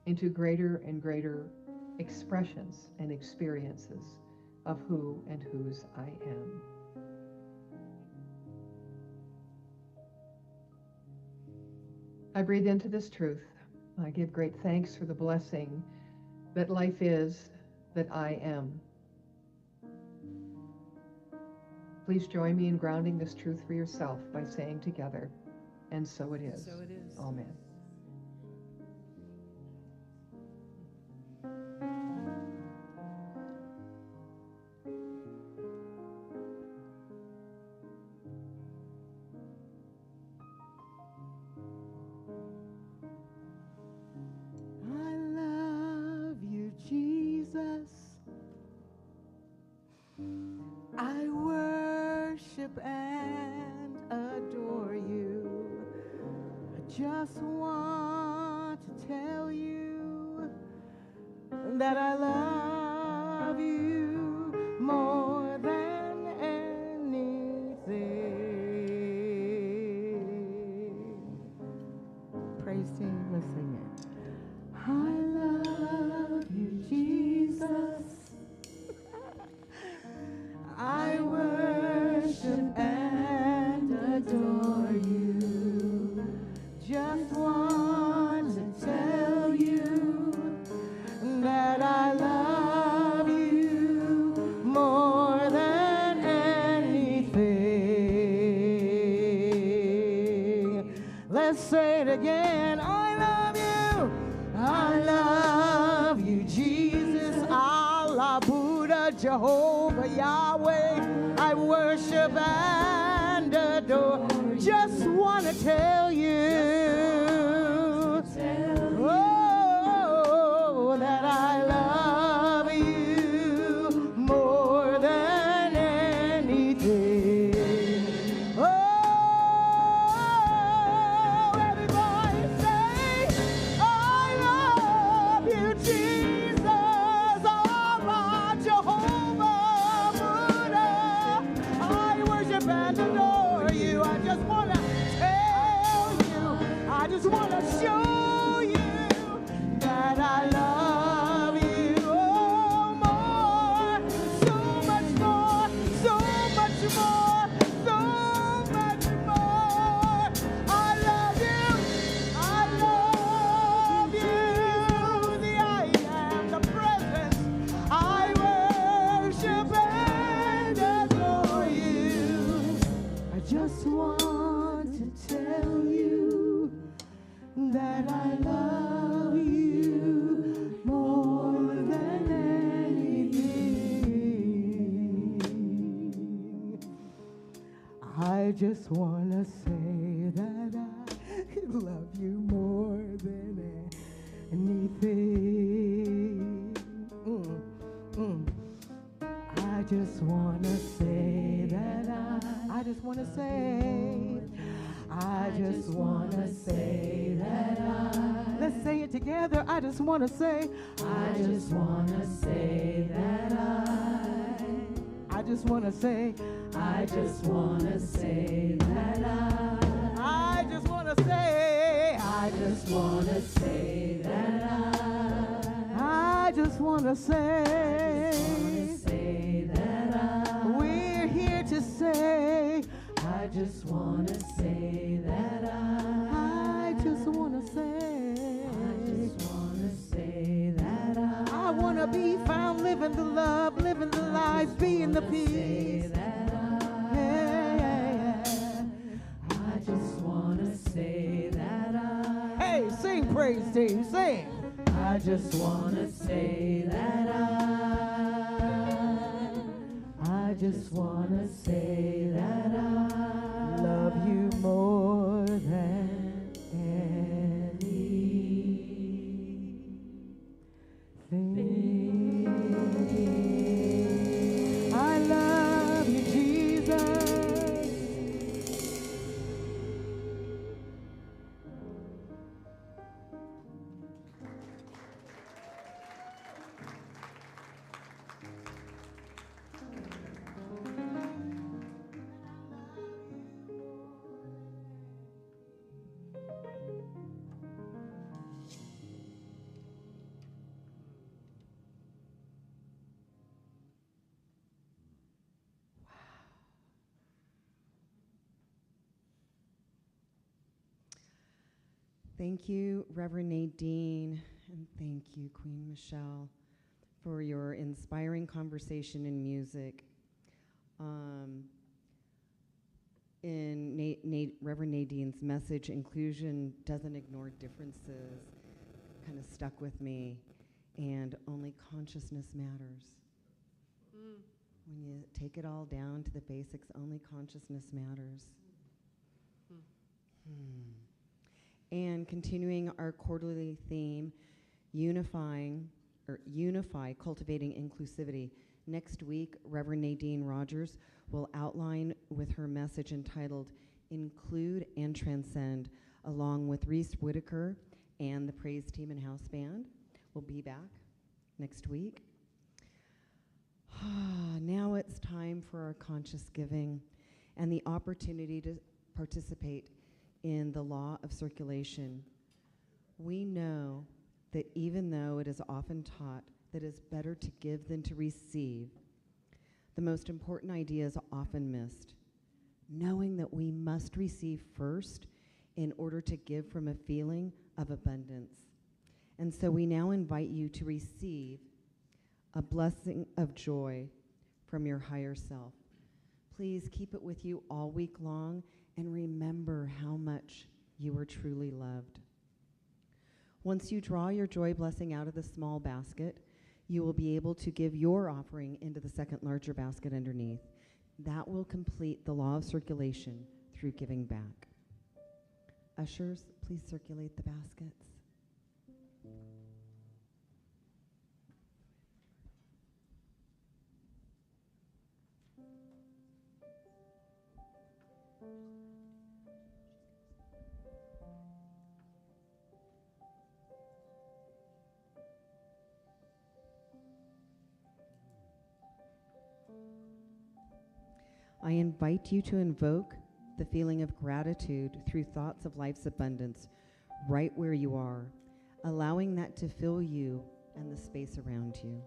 into greater and greater expressions and experiences of who and whose I am. I breathe into this truth. I give great thanks for the blessing that life is, that I am. Please join me in grounding this truth for yourself by saying together, and so it is. So it is. Amen. just want to tell you that I love you more than anything. Praise team, let's sing it. I love you, Jesus. I worship and adore you. Just want to tell you that I love you more than anything. Let's say it again. I love you, Jesus. Allah, Buddha, Jehovah, Yahweh. I worship and adore. Just want to tell you, oh, that I love you more than anything. Oh, everybody say, I love you, Jesus, Allah, Jehovah, Buddha. I worship and adore you. I just want to tell you, I just want to show you that I love you. Oh, more, so much more, so much more, so much more. I love you, I love you. The I am, the presence. I worship and adore you. I just want to tell you that I love you more than anything. I just want to say that I love you more than anything. I just want to say that I just want to say, I just want to say that let's say it together. I just want to say, I just want to say that I just want to say, I just want to say that I just want to say, I just want to say that I just want to say that we're here to say, I just want to say that I just want to say, I just want to say that I want to be found living the love, living the life, being the peace. Yeah. I just want to say that hey, sing praise team, sing. I just want to say that I just want to say that I love you more than anything. I love you, Jesus. Thank you, Reverend Nadene, and thank you, Queen Michelle, for your inspiring conversation and music. In Reverend Nadine's message, inclusion doesn't ignore differences, kind of stuck with me, and only consciousness matters. When you take it all down to the basics, only consciousness matters. And continuing our quarterly theme, unify, cultivating inclusivity. Next week, Reverend Nadene Rogers will outline with her message entitled Include and Transcend, along with Reese Whitaker and the praise team and house band. We'll be back next week. Now it's time for our conscious giving and the opportunity to participate in the law of circulation. We know that even though it is often taught that it's better to give than to receive, the most important idea is often missed. Knowing that we must receive first in order to give from a feeling of abundance. And so we now invite you to receive a blessing of joy from your higher self. Please keep it with you all week long and remember how much you are truly loved. Once you draw your joy blessing out of the small basket, you will be able to give your offering into the second larger basket underneath. That will complete the law of circulation through giving back. Ushers, please circulate the baskets. I invite you to invoke the feeling of gratitude through thoughts of life's abundance right where you are, allowing that to fill you and the space around you.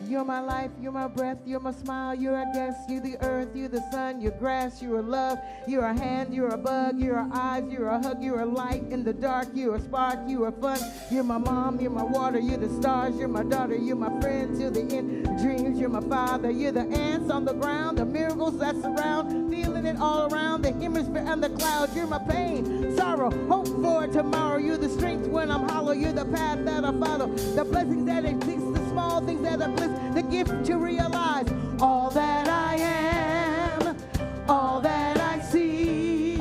You're my life, you're my breath, you're my smile, you're a guest, you're the earth, you're the sun, you're grass, you're a love, you're a hand, you're a bug, you're a eyes, you're a hug, you're a light in the dark, you're a spark, you're a fun, you're my mom, you're my water, you're the stars, you're my daughter, you're my friends, you're the in dreams, you're my father, you're the ants on the ground, the miracles that surround, feeling it all around, the hemisphere and the clouds, you're my pain, sorrow, hope for tomorrow, you're the strength when I'm hollow, you're the path that I follow, the blessings that exist, the small things that are bliss, the gift to realize all that I am, all that I see,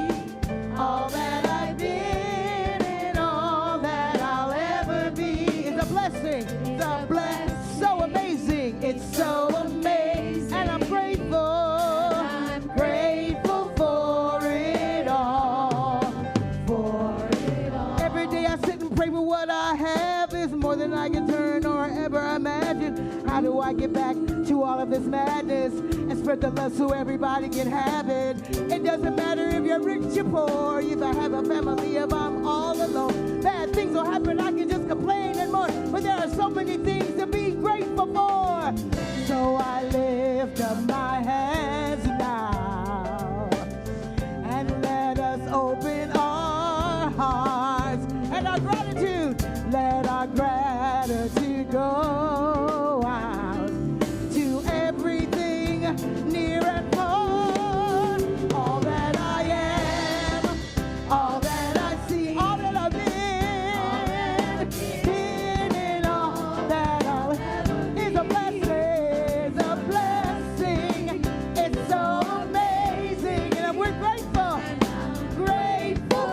all that I've been, and all that I'll ever be. It's a blessing, the bless, so amazing, it's so amazing, and I'm grateful for it all, Every day I sit and pray for what I have is more than I can turn or ever imagine. How do I get back to all of this madness and spread the love so everybody can have it? It doesn't matter if you're rich or poor, if I have a family, if I'm all alone. Bad things will happen, I can just complain and mourn, but there are so many things to be grateful for. So I lift up my hands now and let us open our hearts and our gratitude. Let our gratitude go out to everything near and far. All that I am, all that I see, all that I've been, and all that I'll ever is a blessing, it's so amazing, and we're grateful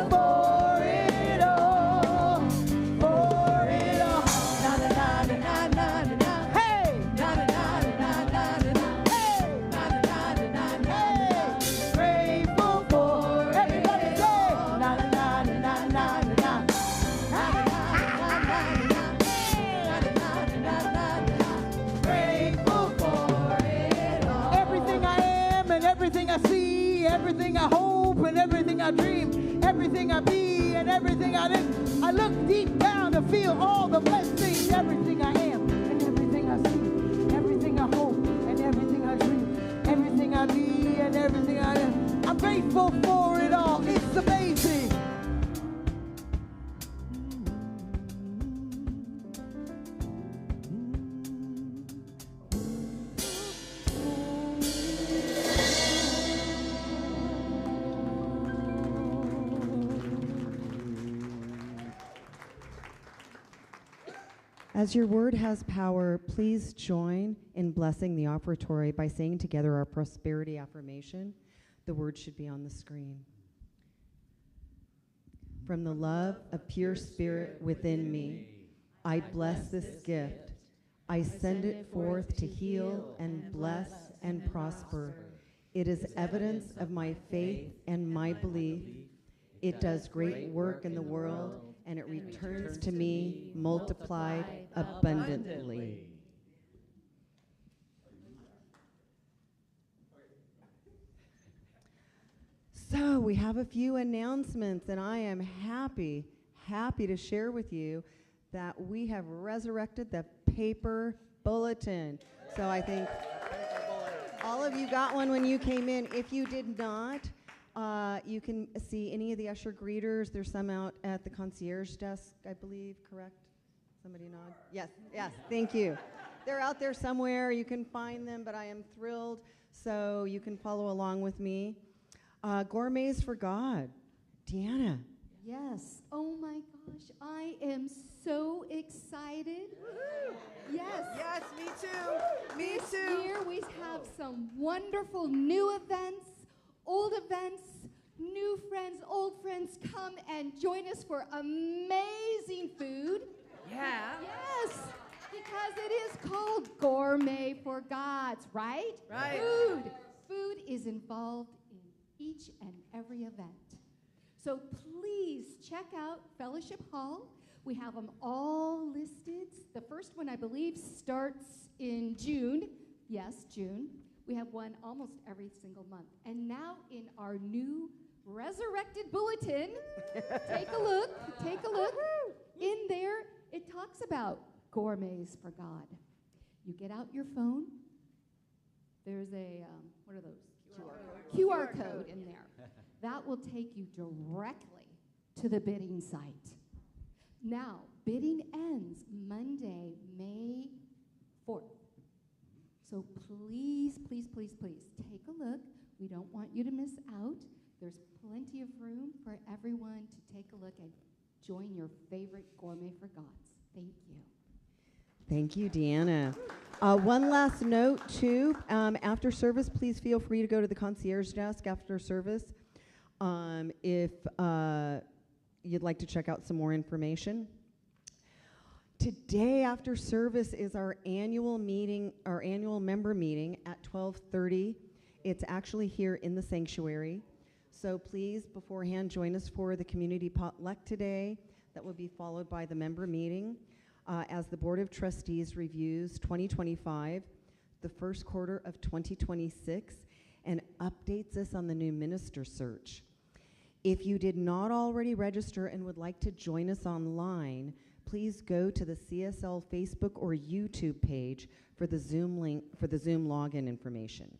for it all, for it all. Na na na na na na na. Hey. Na na na na na na na. Hey. Na na na na na na. Grateful for everybody say. Na na na na na na na. Na na na na na na. Grateful for it all. Everything I am and everything I see, everything I hope and everything I dream, everything I be and everything I do. I look deep down to feel all the blessings, everything I am and everything I see, everything I hope and everything I dream, everything I be and everything I do. I'm grateful for it all. It's amazing. As your word has power, please join in blessing the offertory by saying together our prosperity affirmation. The word should be on the screen. from the love of pure spirit within me. I bless this gift. I send it forth to heal and bless and prosper. It is evidence of my faith and my belief. It does great work in the world, and it returns to me multiplied abundantly. So we have a few announcements, and I am happy to share with you that we have resurrected the paper bulletin. So I think all of you got one when you came in. If you did not, you can see any of the usher greeters. There's some out at the concierge desk, I believe, correct? Somebody nod? Yes, thank you. They're out there somewhere. You can find them, but I am thrilled, so you can follow along with me. Gourmets for God. Deanna. Yes. Oh my gosh, I am so excited. Woo-hoo. Yes. Yes, me too. Me this too. year we have some wonderful new events, old events, new friends, old friends. Come and join us for amazing food. Yeah. Yes, because it is called Gourmet for Gods, right? Right. Food is involved in each and every event. So please check out Fellowship Hall. We have them all listed. The first one, I believe, starts in June. Yes, June. We have one almost every single month. And now in our new resurrected bulletin, take a look. In there, it talks about Gourmets for God. You get out your phone. There's a, what are those? QR code in there. That will take you directly to the bidding site. Now, bidding ends Monday, May 4th. So please, please, please, please take a look. We don't want you to miss out. There's plenty of room for everyone to take a look and join your favorite Gourmet for Gods. Thank you. Thank you, Deanna. One last note, too. After service, please feel free to go to the concierge desk after service if you'd like to check out some more information. Today after service is our annual meeting, our annual member meeting at 12:30. It's actually here in the sanctuary. So please, beforehand, join us for the community potluck today. That will be followed by the member meeting as the Board of Trustees reviews 2025, the first quarter of 2026, and updates us on the new minister search. If you did not already register and would like to join us online, please go to the CSL Facebook or YouTube page for the Zoom link for the Zoom login information.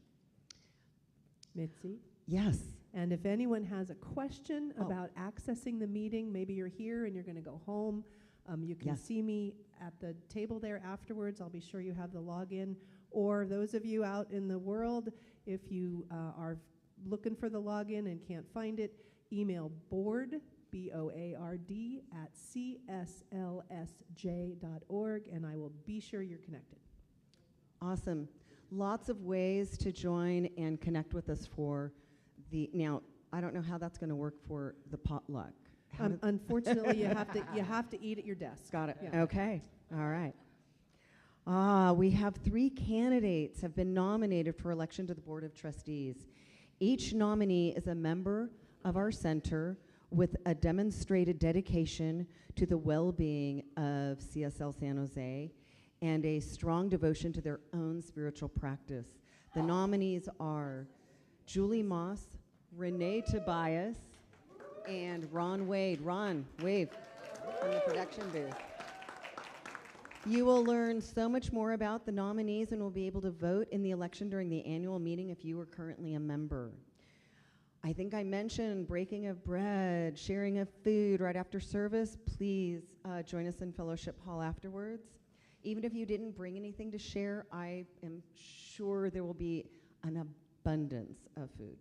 Mitzie? Yes. And if anyone has a question about accessing the meeting, maybe you're here and you're going to go home, you can see me at the table there afterwards. I'll be sure you have the login. Or those of you out in the world, if you are looking for the login and can't find it, email board, B-O-A-R-D, at cslsj.org, and I will be sure you're connected. Awesome. Lots of ways to join and connect with us for now, I don't know how that's going to work for the potluck. Unfortunately, you have to eat at your desk. Got it. Yeah. Okay. All right. We have 3 candidates have been nominated for election to the Board of Trustees. Each nominee is a member of our center with a demonstrated dedication to the well-being of CSL San Jose and a strong devotion to their own spiritual practice. The nominees are Julie Moss, Renee Tobias, and Ron Wade. Ron, wave from the production booth. You will learn so much more about the nominees and will be able to vote in the election during the annual meeting if you are currently a member. I think I mentioned breaking of bread, sharing of food right after service. Please join us in Fellowship Hall afterwards. Even if you didn't bring anything to share, I am sure there will be an abundance of food.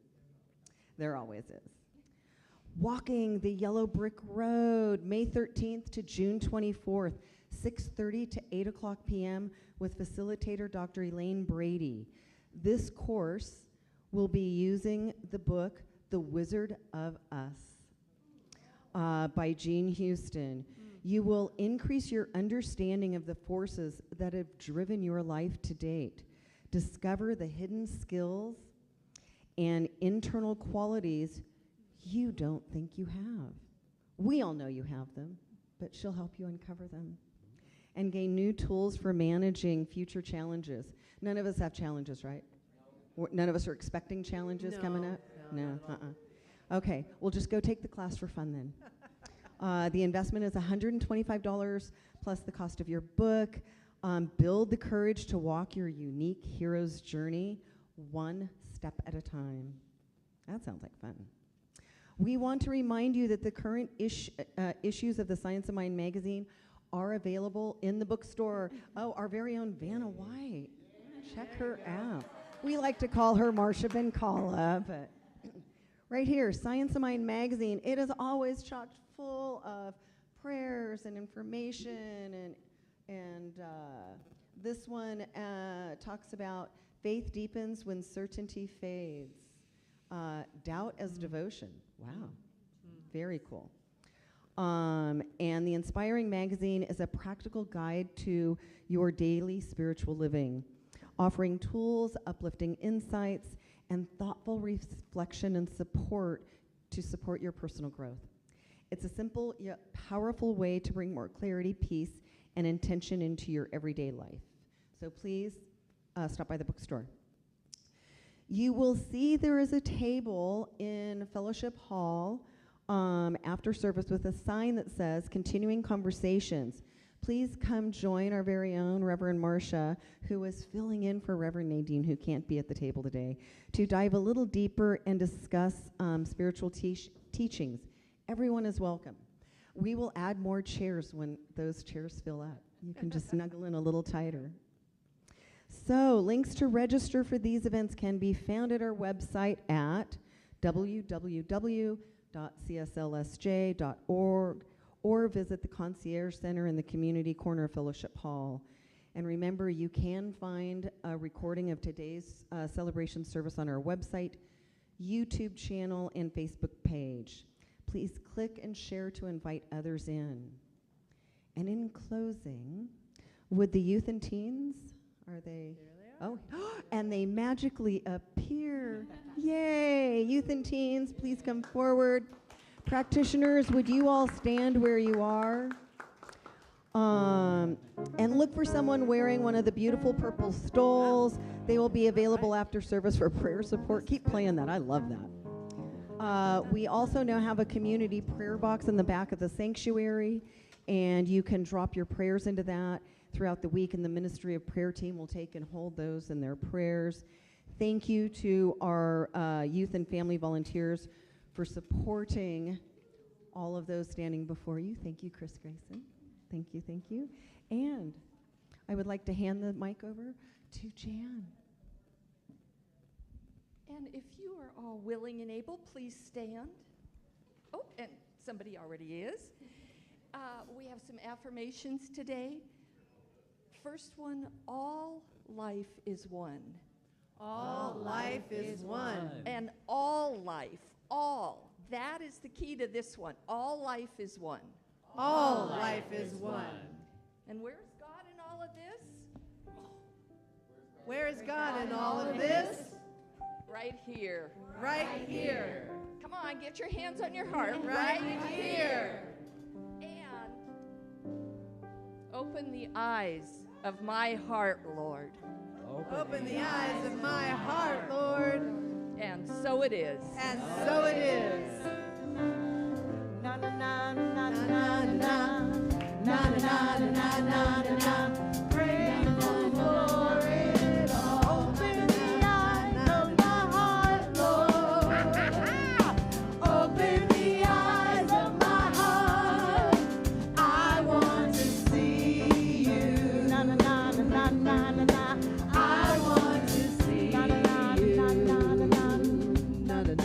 There always is. Walking the Yellow Brick Road, May 13th to June 24th, 6:30 to 8 o'clock p.m. with facilitator Dr. Elaine Brady. This course will be using the book, The Wizard of Us. by Jean Houston. You will increase your understanding of the forces that have driven your life to date. Discover the hidden skills and internal qualities you don't think you have. We all know you have them, but she'll help you uncover them. And gain new tools for managing future challenges. None of us have challenges, right? None of us are expecting challenges coming up? No. Okay, we'll just go take the class for fun then. The investment is $125 plus the cost of your book. Build the courage to walk your unique hero's journey one step at a time. That sounds like fun. We want to remind you that the current issues of the Science of Mind magazine are available in the bookstore. Oh, our very own Vanna White. Check her out. We like to call her Marcia Bencala, but right here, Science of Mind magazine. It is always chocked full of prayers and information, and this one talks about faith deepens when certainty fades. Doubt as devotion. Wow, very cool. And the Inspiring magazine is a practical guide to your daily spiritual living, offering tools, uplifting insights, and thoughtful reflection and support to support your personal growth. It's a simple yet powerful way to bring more clarity, peace, and intention into your everyday life. So please stop by the bookstore. You will see there is a table in Fellowship Hall after service with a sign that says Continuing Conversations. Please come join our very own Reverend Marcia, who is filling in for Reverend Nadine, who can't be at the table today, to dive a little deeper and discuss spiritual teachings. Everyone is welcome. We will add more chairs when those chairs fill up. You can just snuggle in a little tighter. So, links to register for these events can be found at our website at www.cslsj.org or visit the Concierge Center in the community corner of Fellowship Hall. And remember, you can find a recording of today's celebration service on our website, YouTube channel, and Facebook page. Please click and share to invite others in. And in closing, would the youth and teens, are they? There they are. Oh, and they magically appear. Yay! Youth and teens, please come forward. Practitioners, would you all stand where you are? And look for someone wearing one of the beautiful purple stoles. They will be available after service for prayer support. Keep playing that. I love that. We also now have a community prayer box in the back of the sanctuary, and you can drop your prayers into that throughout the week, and the Ministry of Prayer team will take and hold those in their prayers. Thank you to our youth and family volunteers for supporting all of those standing before you. Thank you, Chris Grayson. Thank you, thank you. And I would like to hand the mic over to Jan. And if you are all willing and able, please stand. Oh, and somebody already is. We have some affirmations today. First one, all life is one. All life is one. And all life, all. That is the key to this one. All life is one. All life is one. And where's God in all of this? Where is God in all of this? Right here. Right here. Come on, get your hands on your heart. Right here. And open the eyes of my heart, Lord. Open the eyes of my heart, Lord. And so it is. And so it is. Na na na na na na na na na na na na. Grateful for it all. Open the eyes of my heart, Lord. Open the eyes of my heart. I want to see you. Na na na na na na na. I want to see you. Na na na na na na.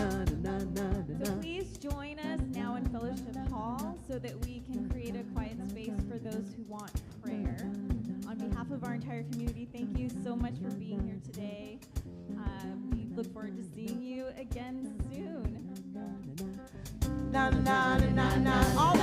So please join us now in Fellowship Hall so that we can create a quiet space for those who want prayer. On behalf of our entire community, thank you so much for being here today. We look forward to seeing you again soon. na na na na na. All